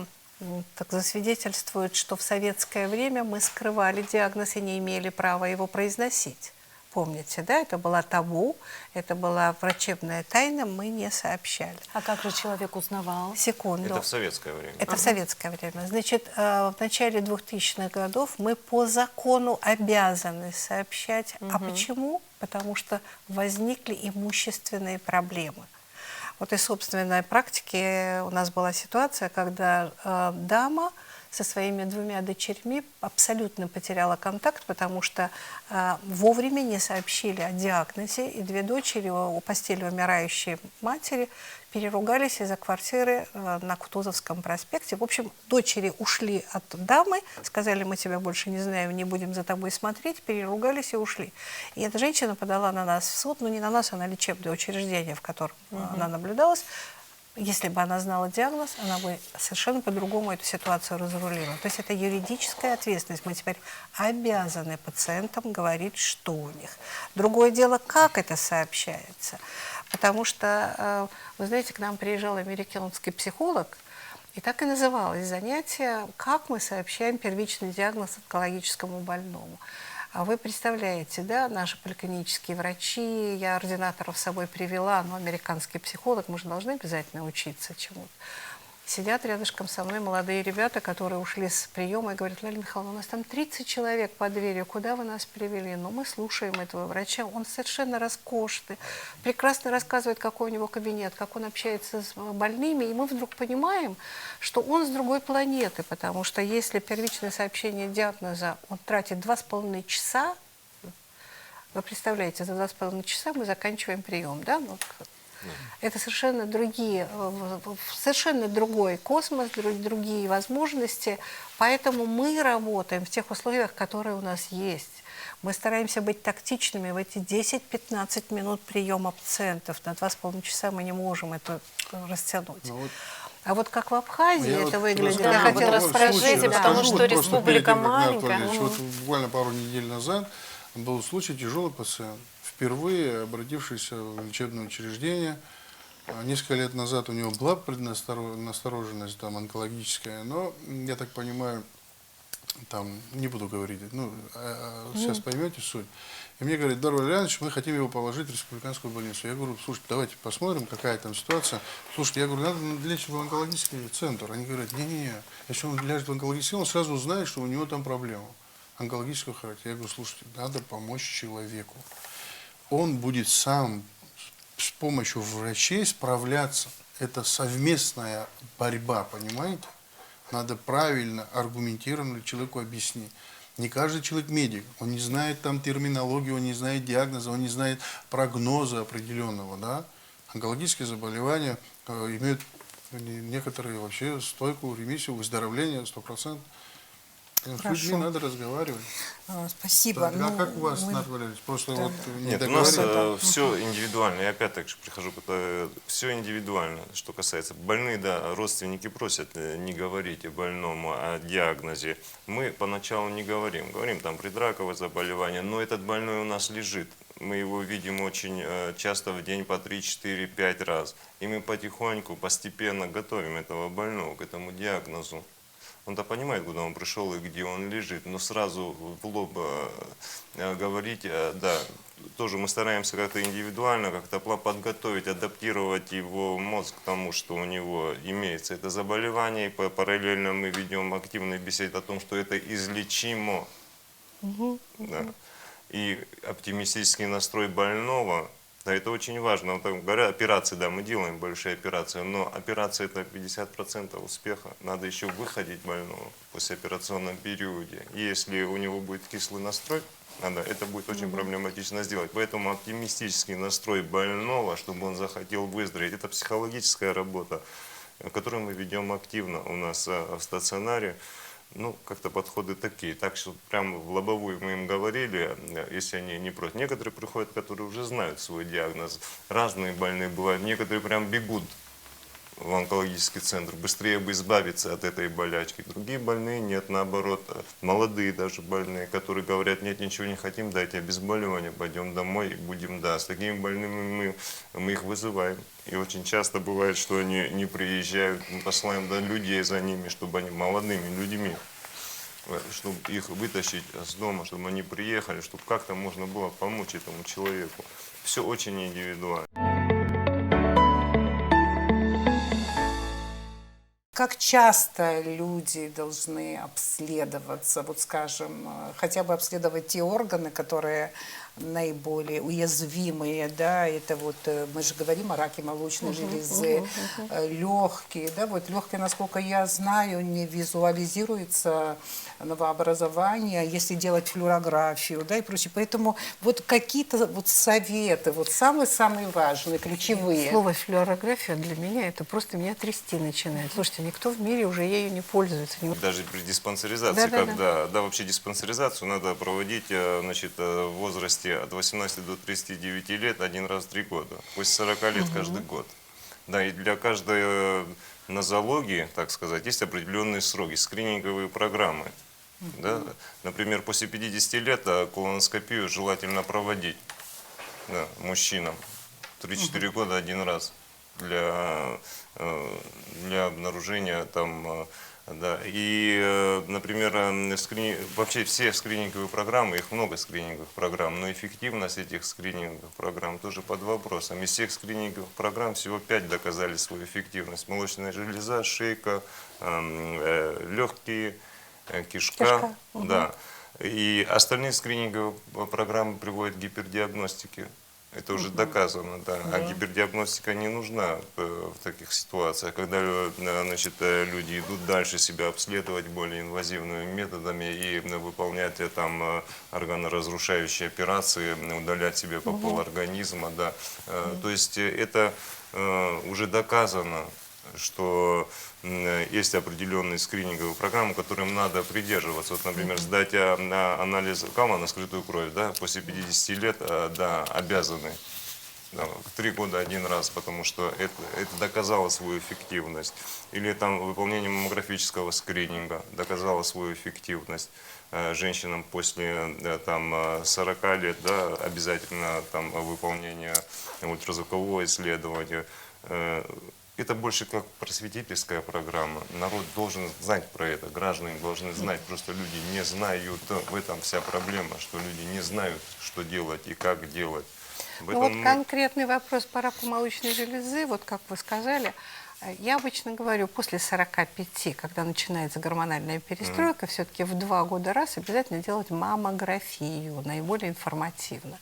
так засвидетельствуют, что в советское время мы скрывали диагноз и не имели права его произносить. Помните, да? Это была табу, это была врачебная тайна, мы не сообщали. А как же человек узнавал? Секунду. Это в советское время. Это в советское время. Значит, в начале 2000-х годов мы по закону обязаны сообщать. А почему? Потому что возникли имущественные проблемы. Вот из собственной практики у нас была ситуация, когда дама со своими 2 дочерьми абсолютно потеряла контакт, потому что вовремя не сообщили о диагнозе, и 2 дочери у постели умирающей матери переругались из-за квартиры на Кутузовском проспекте. В общем, дочери ушли от дамы, сказали: мы тебя больше не знаем, не будем за тобой смотреть, переругались и ушли. И эта женщина подала на нас в суд, ну не на нас, а на лечебное учреждение, в котором она наблюдалась. Если бы она знала диагноз, она бы совершенно по-другому эту ситуацию разрулила. То есть это юридическая ответственность. Мы теперь обязаны пациентам говорить, что у них. Другое дело, как это сообщается. Потому что, вы знаете, к нам приезжал американский психолог, и так и называлось занятие «Как мы сообщаем первичный диагноз онкологическому больному». А вы представляете, да, наши поликлинические врачи, я ординаторов с собой привела, но американский психолог, мы же должны обязательно учиться чему-то. Сидят рядышком со мной молодые ребята, которые ушли с приема и говорят: Лариса Михайловна, у нас там 30 человек под дверью, куда вы нас привели? Но мы слушаем этого врача, он совершенно роскошный, прекрасно рассказывает, какой у него кабинет, как он общается с больными, и мы вдруг понимаем, что он с другой планеты, потому что если первичное сообщение диагноза он тратит 2,5 часа, вы представляете, за 2,5 часа мы заканчиваем прием, да? Это совершенно совершенно другой космос, другие возможности. Поэтому мы работаем в тех условиях, которые у нас есть. Мы стараемся быть тактичными в эти 10-15 минут приема пациентов. На 2,5 часа мы не можем это растянуть. А вот как в Абхазии это выглядит, я хотела расскажите, потому что республика маленькая. Вот буквально пару недель назад был случай, тяжелый пациент, впервые обратившийся в лечебное учреждение. Несколько лет назад у него была преднастороженность там, онкологическая, но, я так понимаю, там, не буду говорить, ну, сейчас поймете суть. И мне говорят: Эдуард Валерьянович, мы хотим его положить в республиканскую больницу. Я говорю: слушайте, давайте посмотрим, какая там ситуация. Слушайте, я говорю: надо лечь в онкологический центр. Они говорят: не-не-не, если он ляжет в онкологический, он сразу узнает, что у него там проблема онкологического характера. Я говорю: слушайте, надо помочь человеку. Он будет сам с помощью врачей справляться. Это совместная борьба, понимаете? Надо правильно, аргументированно человеку объяснить. Не каждый человек медик, он не знает там терминологию, он не знает диагноза, он не знает прогноза определенного, да? Онкологические заболевания имеют некоторые вообще стойкую ремиссию, выздоровление 100%. С людьми надо разговаривать. Спасибо. Так, а как у вас, Наталья Валерьевич? Просто вот не Нет, у нас договорили? все индивидуально. Я опять так же прихожу, все индивидуально. Что касается больных, да, родственники просят не говорить о больному, о диагнозе. Мы поначалу не говорим. Говорим там предраковое заболевание, но этот больной у нас лежит. Мы его видим очень часто в день по 3, 4, 5 раз. И мы потихоньку, постепенно готовим этого больного к этому диагнозу. Он-то понимает, куда он пришел и где он лежит, но сразу в лоб говорить, да, тоже мы стараемся как-то индивидуально, как-то подготовить, адаптировать его мозг к тому, что у него имеется это заболевание, и параллельно мы ведем активную беседу о том, что это излечимо. Да. И оптимистический настрой больного, да, это очень важно. Вот, говорят, операции, да, мы делаем большие операции, но операция это 50% успеха. Надо еще выходить больного в послеоперационном периоде. Если у него будет кислый настрой, это будет очень проблематично сделать. Поэтому оптимистический настрой больного, чтобы он захотел выздороветь, это психологическая работа, которую мы ведем активно у нас в стационаре. Ну, как-то подходы такие. Так что прямо в лобовую мы им говорили, если они не против. Некоторые приходят, которые уже знают свой диагноз. Разные больные бывают. Некоторые прям бегут в онкологический центр, быстрее бы избавиться от этой болячки. Другие больные нет, наоборот. Молодые даже больные, которые говорят: нет, ничего не хотим, дайте обезболивание, пойдем домой и будем, да. С такими больными мы их вызываем. И очень часто бывает, что они не приезжают, мы посылаем людей за ними, чтобы они молодыми людьми, чтобы их вытащить с дома, чтобы они приехали, чтобы как-то можно было помочь этому человеку. Все очень индивидуально. Как часто люди должны обследоваться, вот скажем, хотя бы обследовать те органы, которые наиболее уязвимые, да, это вот мы же говорим о раке молочной железы, легкие, да, вот легкие, насколько я знаю, не визуализируется новообразование, если делать флюорографию, да, и прочее. Поэтому вот какие-то вот советы, вот самые-самые важные, ключевые. Слово флюорография для меня это просто меня трясти начинает. Слушайте, никто в мире уже ею не пользуется. Даже при диспансеризации, да, вообще диспансеризацию надо проводить, значит, в возрасте от 18 до 39 лет один раз в 3 года. После 40 лет каждый год. Да, и для каждой нозологии, так сказать, есть определенные сроки, скрининговые программы. Да? Например, после 50 лет колоноскопию желательно проводить, да, мужчинам 3-4 года один раз для обнаружения там, да. И, например, вообще все скрининговые программы, их много скрининговых программ, но эффективность этих скрининговых программ тоже под вопросом. Из всех скрининговых программ всего 5 доказали свою эффективность. Молочная железа, шейка, легкие, кишка. Да. И остальные скрининговые программы приводят к гипердиагностике. Это уже доказано, да. А гипердиагностика не нужна в таких ситуациях, когда, значит, люди идут дальше себя обследовать более инвазивными методами и выполнять там органоразрушающие операции, удалять себе по полорганизма, да. То есть это уже доказано, что есть определенные скрининговые программы, которым надо придерживаться. Вот, например, сдать анализ кала на скрытую кровь, да, после 50 лет, да, обязаны. Да, 3 года один раз, потому что это доказало свою эффективность. Или там выполнение маммографического скрининга доказало свою эффективность. Женщинам после там 40 лет, да, обязательно там выполнение ультразвукового исследования. Это больше как просветительская программа. Народ должен знать про это, граждане должны знать. Просто люди не знают, в этом вся проблема, что люди не знают, что делать и как делать. Ну, вот конкретный вопрос по раку молочной железы, вот как вы сказали, я обычно говорю, после 45, когда начинается гормональная перестройка, все-таки в 2 года раз обязательно делать маммографию, наиболее информативно.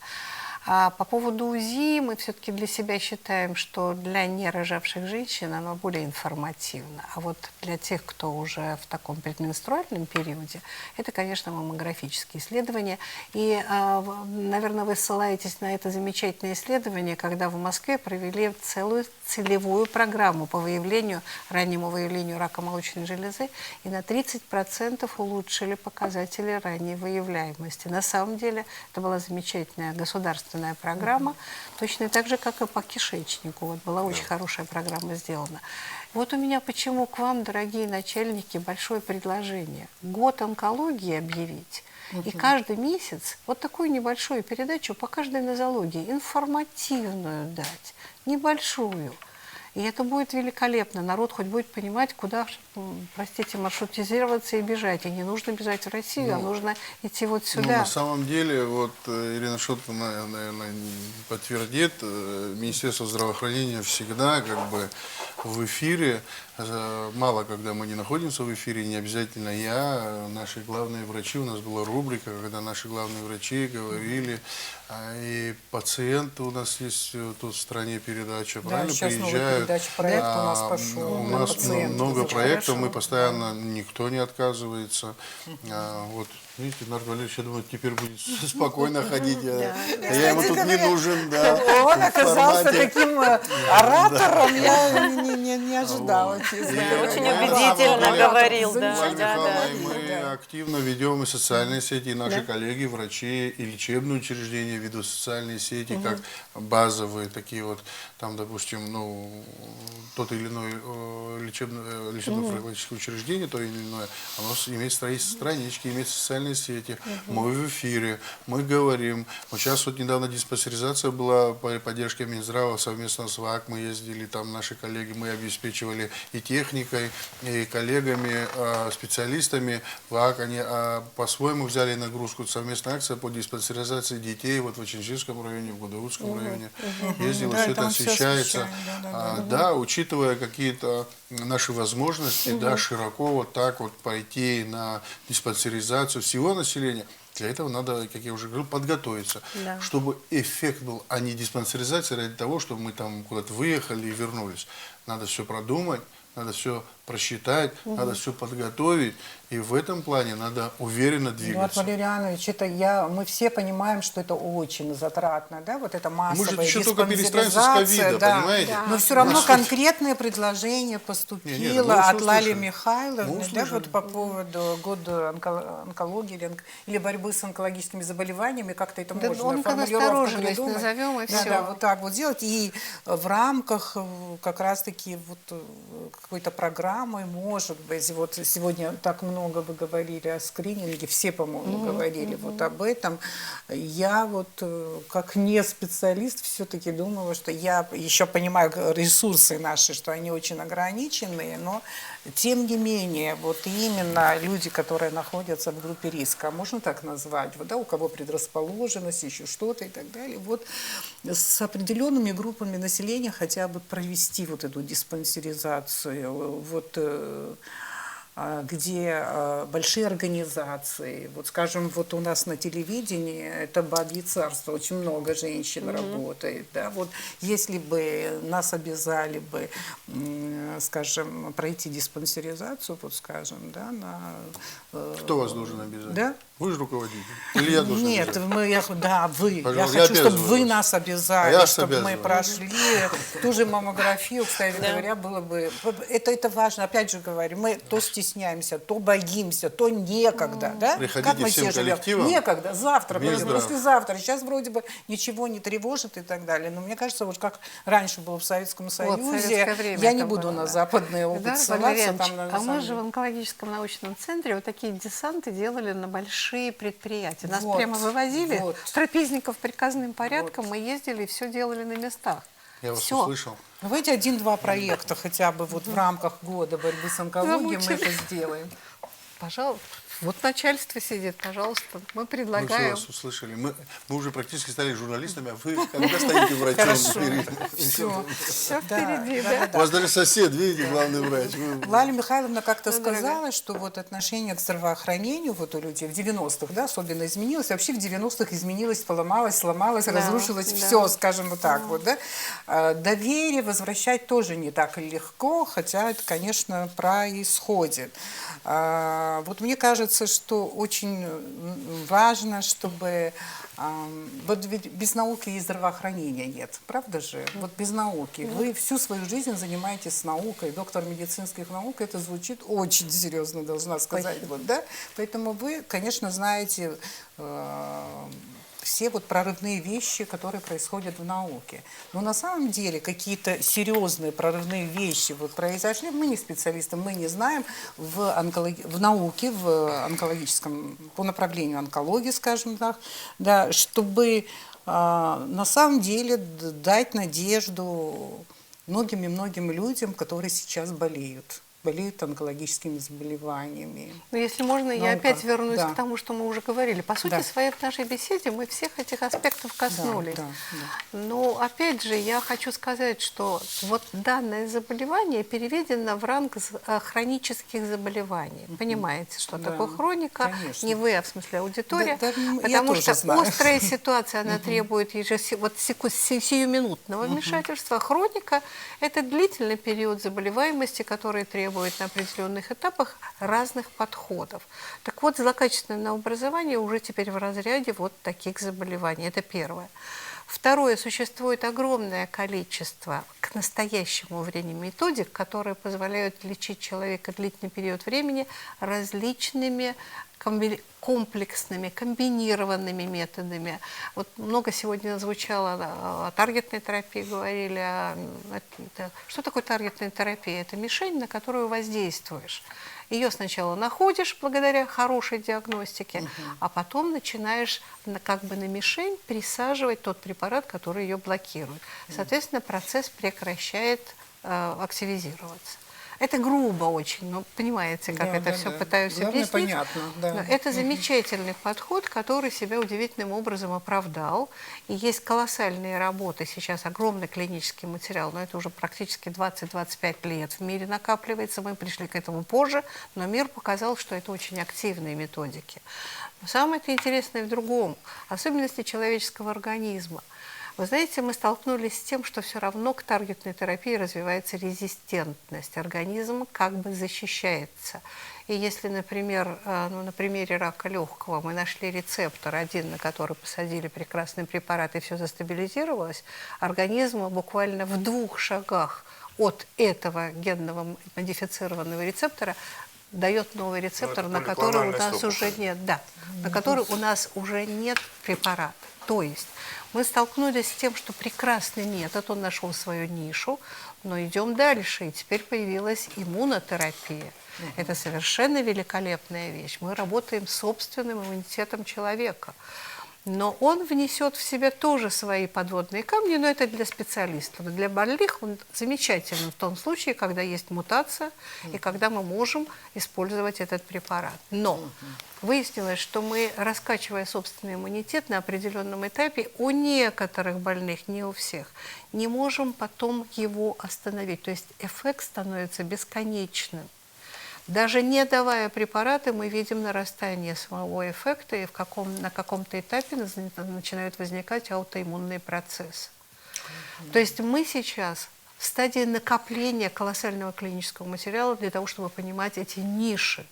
А по поводу УЗИ мы все-таки для себя считаем, что для нерожавших женщин оно более информативно. А вот для тех, кто уже в таком предменструальном периоде, это, конечно, маммографические исследования. И, наверное, вы ссылаетесь на это замечательное исследование, когда в Москве провели целую целевую программу по раннему выявлению рака молочной железы и на 30% улучшили показатели ранней выявляемости. На самом деле это была замечательная государственная программа, точно так же, как и по кишечнику. Вот была очень хорошая программа сделана. Вот у меня почему к вам, дорогие начальники, большое предложение. Год онкологии объявить. И каждый месяц вот такую небольшую передачу по каждой нозологии, информативную дать, небольшую. И это будет великолепно. Народ хоть будет понимать, куда, простите, маршрутизироваться и бежать. И не нужно бежать в Россию, а нужно идти вот сюда. На самом деле, вот Ирина Шотова, наверное, подтвердит, Министерство здравоохранения всегда как бы в эфире. Мало когда мы не находимся в эфире, не обязательно я, наши главные врачи, у нас была рубрика, когда наши главные врачи говорили, и пациенты у нас есть тут в стране передача, правильно, сейчас приезжают. проект у нас пошел. У нас много проектов, мы постоянно, никто не отказывается. Вот, видите, Нарк Валерьевич, я думаю, теперь будет спокойно ходить. Я ему тут не нужен, да. Он оказался таким оратором, я не ожидала. Очень убедительно говорил, да. Мы активно ведем и социальные сети, и наши коллеги, врачи и лечебные учреждения ведут социальные сети, как базовые такие вот, там, допустим, ну, тот или иной лечебно-профилактическое учреждение, то или иное, оно имеет странички, имеет социальные сети. Мы в эфире, мы говорим. Вот сейчас вот недавно диспансеризация была по поддержке Минздрава, совместно с ВАК мы ездили, там наши коллеги, мы обеспечивали и техникой, и коллегами, специалистами. ВАК, они по-своему взяли нагрузку. Совместная акция по диспансеризации детей вот в Очинчинском районе, в Гудаутском районе. Ездила, все это освещается. Да, учитывая какие-то наши возможности, да, широко вот так вот пойти на диспансеризацию всего населения. Для этого надо, как я уже говорил, подготовиться, Да. чтобы эффект был, а не диспансеризация ради того, чтобы мы там куда-то выехали и вернулись. Надо все продумать, надо все просчитать, надо все подготовить, и в этом плане надо уверенно Эдуард двигаться. Валерьянович, мы все понимаем, что это очень затратно, да, вот это массовая же еще только перестраиваемся с диспансеризация, ковида, да. понимаете? Но все равно Нас- конкретное предложение поступило Не, мы от услышали. Лали Мы Михайловны, да, услышали. вот по поводу года онкологии или борьбы с онкологическими заболеваниями, как-то это Да, можно формулировку онконастороженность придумать. назовем, и Да, всё. да, вот так вот делать. И в рамках как раз-таки вот какой-то программы, может быть, вот сегодня так много вы говорили о скрининге, все, по-моему, говорили вот об этом. Я вот как не специалист все-таки думала, что я еще понимаю ресурсы наши, что они очень ограниченные, но тем не менее, вот именно люди, которые находятся в группе риска, можно так назвать, вот, да, у кого предрасположенность, еще что-то и так далее, вот с определенными группами населения хотя бы провести вот эту диспансеризацию, вот где большие организации, вот скажем, вот у нас на телевидении это бабье царство, очень много женщин работает, да, вот если бы нас обязали бы, скажем, пройти диспансеризацию, вот скажем, да, Кто вас должен обязать? Да? Вы же руководитель. Или я должен Нет, обязать? вы. Я Пожалуйста, я хочу, чтобы обязываю вы вас. нас А обязали, я вас чтобы мы обязываю. прошли ту же маммографию, кстати говоря, было бы... Это важно, опять же говорю, мы то стесняемся, то боимся, то некогда, да? Приходите Как мы всем все живем? коллективом. Некогда, завтра, Минздрав. послезавтра. Сейчас вроде бы ничего не тревожит и так далее. Но мне кажется, вот как раньше было в Советском Союзе, в советское время я не это буду было, на да. западный опыт Да, ссылаться. Валерий Там, Ильич, на а самом мы же деле. в онкологическом научном центре вот такие десанты делали на большие предприятия. Нас Вот, прямо вывозили, вот. трапезников приказным порядком, мы ездили и все делали на местах. Я вас Всё. услышал. Давайте 1-2 проекта хотя бы вот в рамках года борьбы с онкологией мы Замучили. это сделаем. Пожалуйста. Вот начальство сидит, пожалуйста. Мы Мы все предлагаем. вас услышали. Мы уже практически стали журналистами, а вы когда станете врачом? Хорошо. Все. Все впереди, да. У вас даже сосед, видите, главный врач. Вы- Лаля Михайловна как-то Ну, сказала, что вот отношение к здравоохранению вот у людей в 90-х, да, особенно изменилось. Вообще в 90-х изменилось, поломалось, сломалось, Да, разрушилось да. все, скажем вот так вот, да. Доверие возвращать тоже не так легко, хотя это, конечно, происходит. Вот мне кажется, что очень важно, чтобы... Вот ведь без науки и здравоохранения нет, правда же? Вот без науки. Вы всю свою жизнь занимаетесь с наукой, доктор медицинских наук, это звучит очень серьезно, должна сказать. Вот, да? Поэтому вы, конечно, знаете все вот прорывные вещи, которые происходят в науке. Но на самом деле какие-то серьезные прорывные вещи вот произошли, мы не специалисты, мы не знаем в науке, в онкологическом, по направлению онкологии, скажем так, да, чтобы на самом деле дать надежду многим людям, которые сейчас болеют онкологическими заболеваниями. Но если можно, я Наука. опять вернусь Да. к тому, что мы уже говорили. По сути Да. своей в нашей беседе мы всех этих аспектов коснулись. Да. Но опять же, я хочу сказать, что вот данное заболевание переведено в ранг хронических заболеваний. Понимаете, что Да, такое хроника? конечно. Не вы, а в смысле аудитория. Да, я потому тоже что знаю. острая ситуация, она требует сиюминутного вмешательства. Хроника – это длительный период заболеваемости, который требует на определенных этапах разных подходов. Так вот, злокачественное новообразование уже теперь в разряде вот таких заболеваний. Это первое. Второе, существует огромное количество к настоящему времени методик, которые позволяют лечить человека длительный период времени различными комплексными, комбинированными методами. Вот много сегодня звучало о таргетной терапии, говорили. Что такое таргетная терапия? Это мишень, на которую воздействуешь. Ее сначала находишь благодаря хорошей диагностике, а потом начинаешь как бы на мишень присаживать тот препарат, который ее блокирует. Соответственно, процесс прекращает активизироваться. Это грубо очень, но понимаете, как Да, это да, все да. пытаюсь Главное, объяснить. понятно, да. Но это замечательный подход, который себя удивительным образом оправдал. И есть колоссальные работы, сейчас огромный клинический материал, но это уже практически 20-25 лет в мире накапливается. Мы пришли к этому позже, но мир показал, что это очень активные методики. Но самое-то интересное в другом. Особенности человеческого организма. Вы знаете, мы столкнулись с тем, что все равно к таргетной терапии развивается резистентность. Организм как бы защищается. И если, например, на примере рака легкого мы нашли рецептор один, на который посадили прекрасный препарат, и все застабилизировалось, организм буквально в 2 шагах от этого генного модифицированного рецептора дает новый рецептор, это на который у поликлональный нас стоп. уже нет, да, на который у нас уже нет препарата. То есть мы столкнулись с тем, что прекрасный метод, он нашел свою нишу, но идем дальше, и теперь появилась иммунотерапия. Это совершенно великолепная вещь. Мы работаем с собственным иммунитетом человека. Но он внесет в себя тоже свои подводные камни, но это для специалистов. Для больных он замечателен в том случае, когда есть мутация и когда мы можем использовать этот препарат. Но выяснилось, что мы, раскачивая собственный иммунитет на определенном этапе, у некоторых больных, не у всех, не можем потом его остановить. То есть эффект становится бесконечным. Даже не давая препараты, мы видим нарастание самого эффекта, и на каком-то этапе начинают возникать аутоиммунные процессы. То есть мы сейчас в стадии накопления колоссального клинического материала для того, чтобы понимать эти ниши.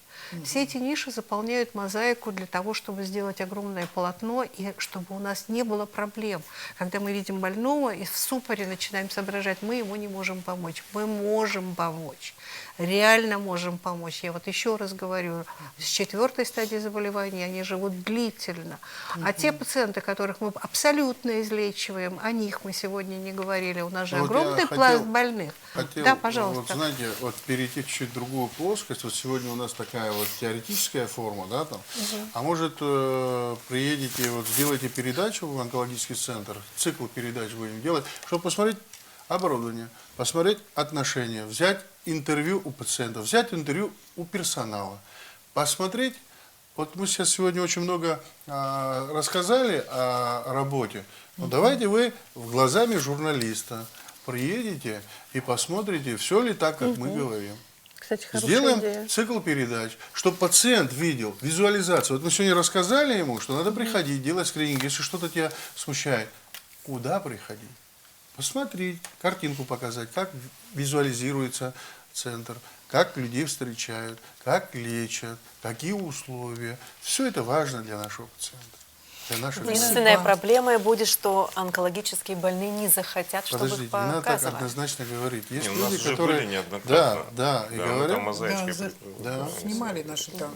Все эти ниши заполняют мозаику для того, чтобы сделать огромное полотно, и чтобы у нас не было проблем. Когда мы видим больного и в ступоре начинаем соображать, мы ему не можем помочь. Мы можем помочь. Реально можем помочь. Я вот еще раз говорю, с 4-й стадии заболевания они живут длительно. А те пациенты, которых мы абсолютно излечиваем, о них мы сегодня не говорили. У нас же Ну, вот я огромный пласт хотел- больных. Хотел, Да, пожалуйста. вот знаете, вот перейти чуть-чуть в другую плоскость. Вот сегодня у нас такая вот теоретическая форма, да, там. А может, приедете, вот сделайте передачу в онкологический центр, цикл передач будем делать, чтобы посмотреть оборудование, посмотреть отношения, взять интервью у пациентов, взять интервью у персонала, посмотреть. Вот мы сейчас сегодня очень много рассказали о работе. Но давайте вы глазами журналиста приедете и посмотрите, все ли так, как мы говорим. Кстати, хорошая Сделаем идея. цикл передач, чтобы пациент видел визуализацию. Вот мы сегодня рассказали ему, что надо приходить, делать скрининг. Если что-то тебя смущает, куда приходить? Посмотреть, картинку показать, как визуализируется центр, как людей встречают, как лечат, какие условия. Все это важно для нашего пациента, для наших Единственная проблема будет, что онкологические больные не захотят, чтобы их Подождите, не надо так показывать. однозначно говорить. Есть Не, у нас люди, уже которые... были неоднократно. Да, и мы говорят... там мозаичкой Да, Да. Снимали наши там.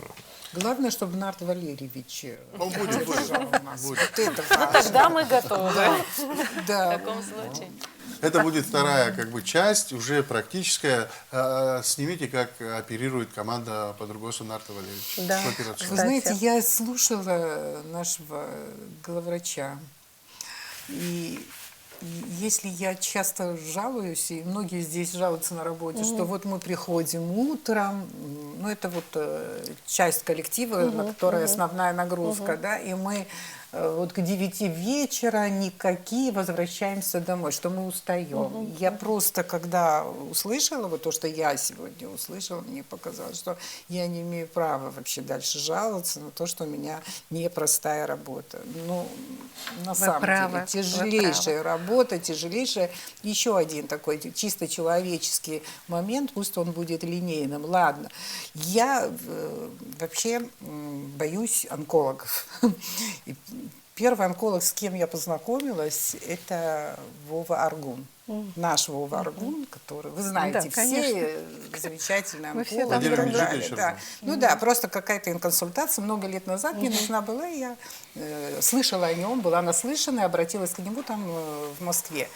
Главное, чтобы Нарт Валерьевич Он будет, держал нас. будет. Вот это важно. Тогда мы готовы. В Да. таком случае. Это будет вторая как бы часть, уже практическая. Снимите, как оперирует команда под руководством Нарта Валерьевича. Да. в Вы операционной. знаете, я слушала нашего главврача, и если я часто жалуюсь, и многие здесь жалуются на работе, что вот мы приходим утром, ну это вот часть коллектива, на которой основная нагрузка, да, и мы вот к 9 вечера никакие возвращаемся домой, что мы устаем. Я просто, когда услышала вот то, что я сегодня услышала, мне показалось, что я не имею права вообще дальше жаловаться на то, что у меня непростая работа. Ну, на самом правы, деле, вы тяжелейшая работа, тяжелейшая. Еще один такой чисто человеческий момент, пусть он будет линейным. Ладно, я вообще боюсь онкологов. И первый онколог, с кем я познакомилась, это Вова Аргун. Наш Вова Аргун, который, вы знаете, Да, конечно. все замечательные Мы все онкологи. там и так друг друга. далее, да. Ну да, просто какая-то инконсультация много лет назад мне нужна была, и я слышала о нем, была наслышана и обратилась к нему там в Москве.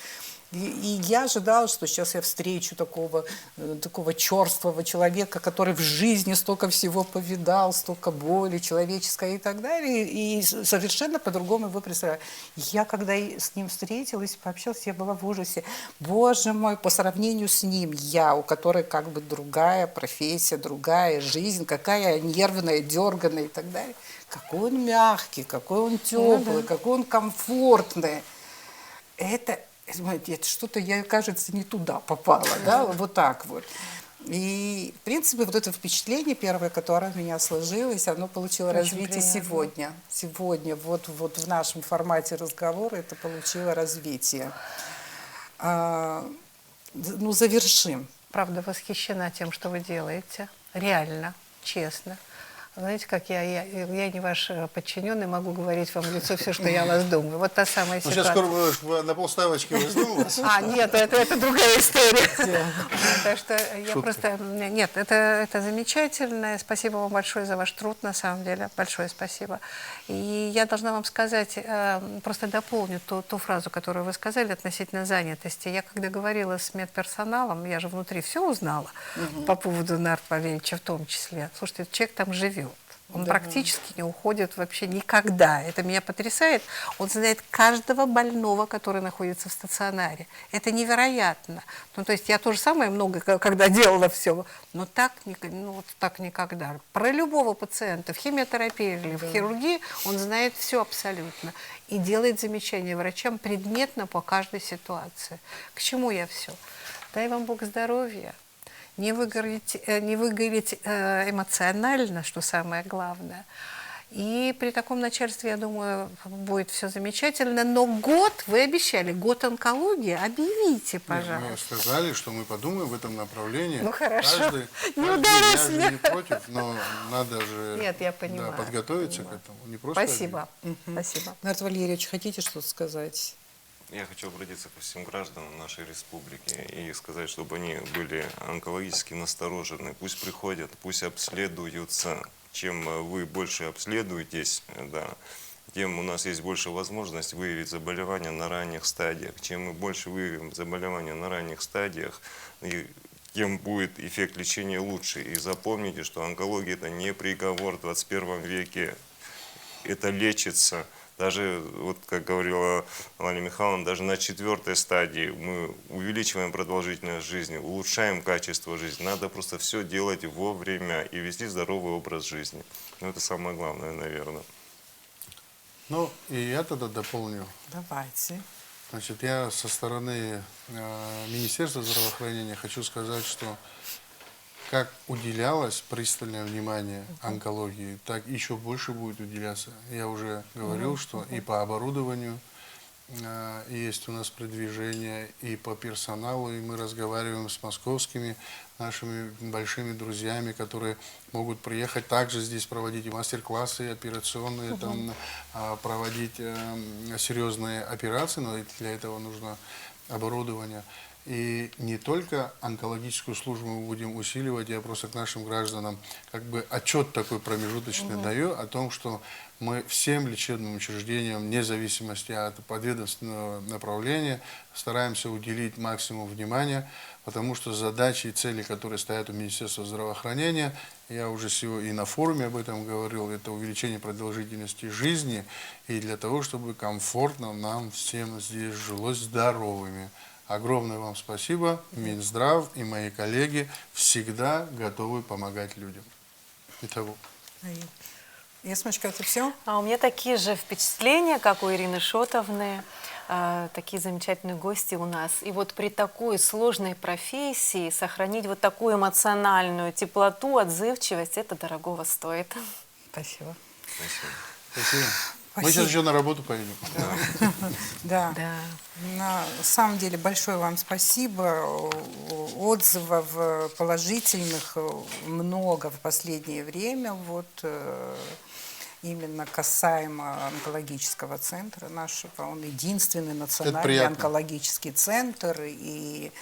И я ожидала, что сейчас я встречу такого черствого человека, который в жизни столько всего повидал, столько боли человеческой и так далее. И совершенно по-другому его представляю. Я, когда с ним встретилась, пообщалась, я была в ужасе. Боже мой, по сравнению с ним, я, у которой как бы другая профессия, другая жизнь, какая нервная, дерганная и так далее. Какой он мягкий, какой он теплый, какой он комфортный. Это что-то, я, кажется, не туда попала, да, вот так вот. И, в принципе, вот это впечатление первое, которое у меня сложилось, оно получило Очень развитие приятно. сегодня. Сегодня, вот в нашем формате разговора это получило развитие. Ну, завершим. Правда, восхищена тем, что вы делаете. Реально, честно. Знаете, как я не ваш подчиненный, могу говорить вам в лицо все, что я о вас думаю. Вот та самая Ну, ситуация. сейчас скоро на полставочки возьму вас. А, нет, это другая история. Так что я Шутка. просто... Нет, это замечательно. Спасибо вам большое за ваш труд, на самом деле. Большое спасибо. И я должна вам сказать, просто дополню ту фразу, которую вы сказали относительно занятости. Я когда говорила с медперсоналом, я же внутри все узнала по поводу Нарт Валерьевича в том числе. Слушайте, человек там живет. Он практически не уходит вообще никогда. Это меня потрясает. Он знает каждого больного, который находится в стационаре. Это невероятно. Ну, то есть я тоже самое много, когда делала все, но так, вот так никогда. Про любого пациента в химиотерапии или в хирургии он знает все абсолютно. И делает замечания врачам предметно по каждой ситуации. К чему я все? Дай вам Бог здоровья. Не выгореть эмоционально, что самое главное. И при таком начальстве, я думаю, будет все замечательно. Но вы обещали, год онкологии, объявите, пожалуйста. Мы сказали, что мы подумаем в этом направлении. Ну, хорошо. Не каждый удалось день. Я же не против, но надо же Нет, я понимаю, подготовиться к этому. Не просто Спасибо. Спасибо. Нарт Валерьевич, хотите что-то сказать? Я хочу обратиться ко всем гражданам нашей республики и сказать, чтобы они были онкологически насторожены. Пусть приходят, пусть обследуются. Чем вы больше обследуетесь, да, тем у нас есть больше возможность выявить заболевания на ранних стадиях. Чем мы больше выявим заболевания на ранних стадиях, тем будет эффект лечения лучше. И запомните, что онкология – это не приговор в 21 веке. Это лечится. Даже, вот как говорила Валя Михайловна, даже на 4-й стадии мы увеличиваем продолжительность жизни, улучшаем качество жизни. Надо просто все делать вовремя и вести здоровый образ жизни. Ну, это самое главное, наверное. Ну, и я тогда дополню. Давайте. Значит, я со стороны Министерства здравоохранения хочу сказать, что как уделялось пристальное внимание онкологии, так еще больше будет уделяться. Я уже говорил, что и по оборудованию есть у нас продвижение, и по персоналу, и мы разговариваем с московскими нашими большими друзьями, которые могут приехать также здесь проводить и мастер-классы, и операционные, там, проводить серьезные операции, но для этого нужно оборудование. И не только онкологическую службу мы будем усиливать, я просто к нашим гражданам как бы отчет такой промежуточный даю о том, что мы всем лечебным учреждениям, вне зависимости от подведомственного направления, стараемся уделить максимум внимания, потому что задачи и цели, которые стоят у Министерства здравоохранения, я уже сегодня и на форуме об этом говорил, это увеличение продолжительности жизни и для того, чтобы комфортно нам всем здесь жилось здоровыми. Огромное вам спасибо. Минздрав и мои коллеги всегда готовы помогать людям. Итого. Ясмочка, это все? А у меня такие же впечатления, как у Ирины Шотовны. Такие замечательные гости у нас. И вот при такой сложной профессии сохранить вот такую эмоциональную теплоту, отзывчивость, это дорогого стоит. Спасибо. Спасибо. Спасибо. Мы сейчас еще на работу поедем. Да. На самом деле большое вам спасибо. Отзывов положительных много в последнее время. Вот именно касаемо онкологического центра нашего. Он единственный национальный приятно. онкологический центр. И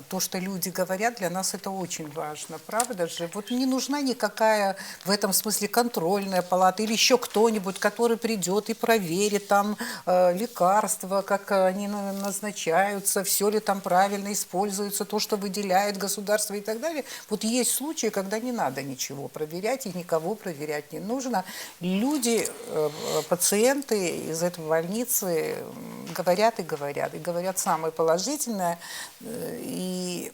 то, что люди говорят, для нас это очень важно, правда же? Вот не нужна никакая в этом смысле контрольная палата или еще кто-нибудь, который придет и проверит там лекарства, как они назначаются, все ли там правильно используется, то, что выделяет государство и так далее. Вот есть случаи, когда не надо ничего проверять и никого проверять не нужно. Люди, пациенты из этой больницы говорят и говорят, и говорят самое положительное. И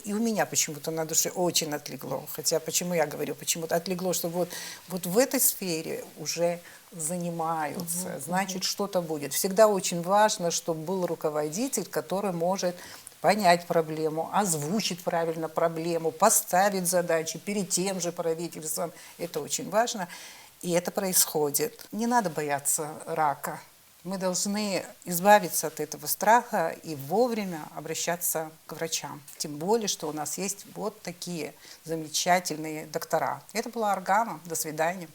у меня почему-то на душе очень отлегло. Хотя почему я говорю, почему-то отлегло, что вот в этой сфере уже занимаются, значит, что-то будет. Всегда очень важно, чтобы был руководитель, который может понять проблему, озвучить правильно проблему, поставить задачи перед тем же правительством. Это очень важно. И это происходит. Не надо бояться рака. Мы должны избавиться от этого страха и вовремя обращаться к врачам. Тем более, что у нас есть вот такие замечательные доктора. Это была Аргама. До свидания.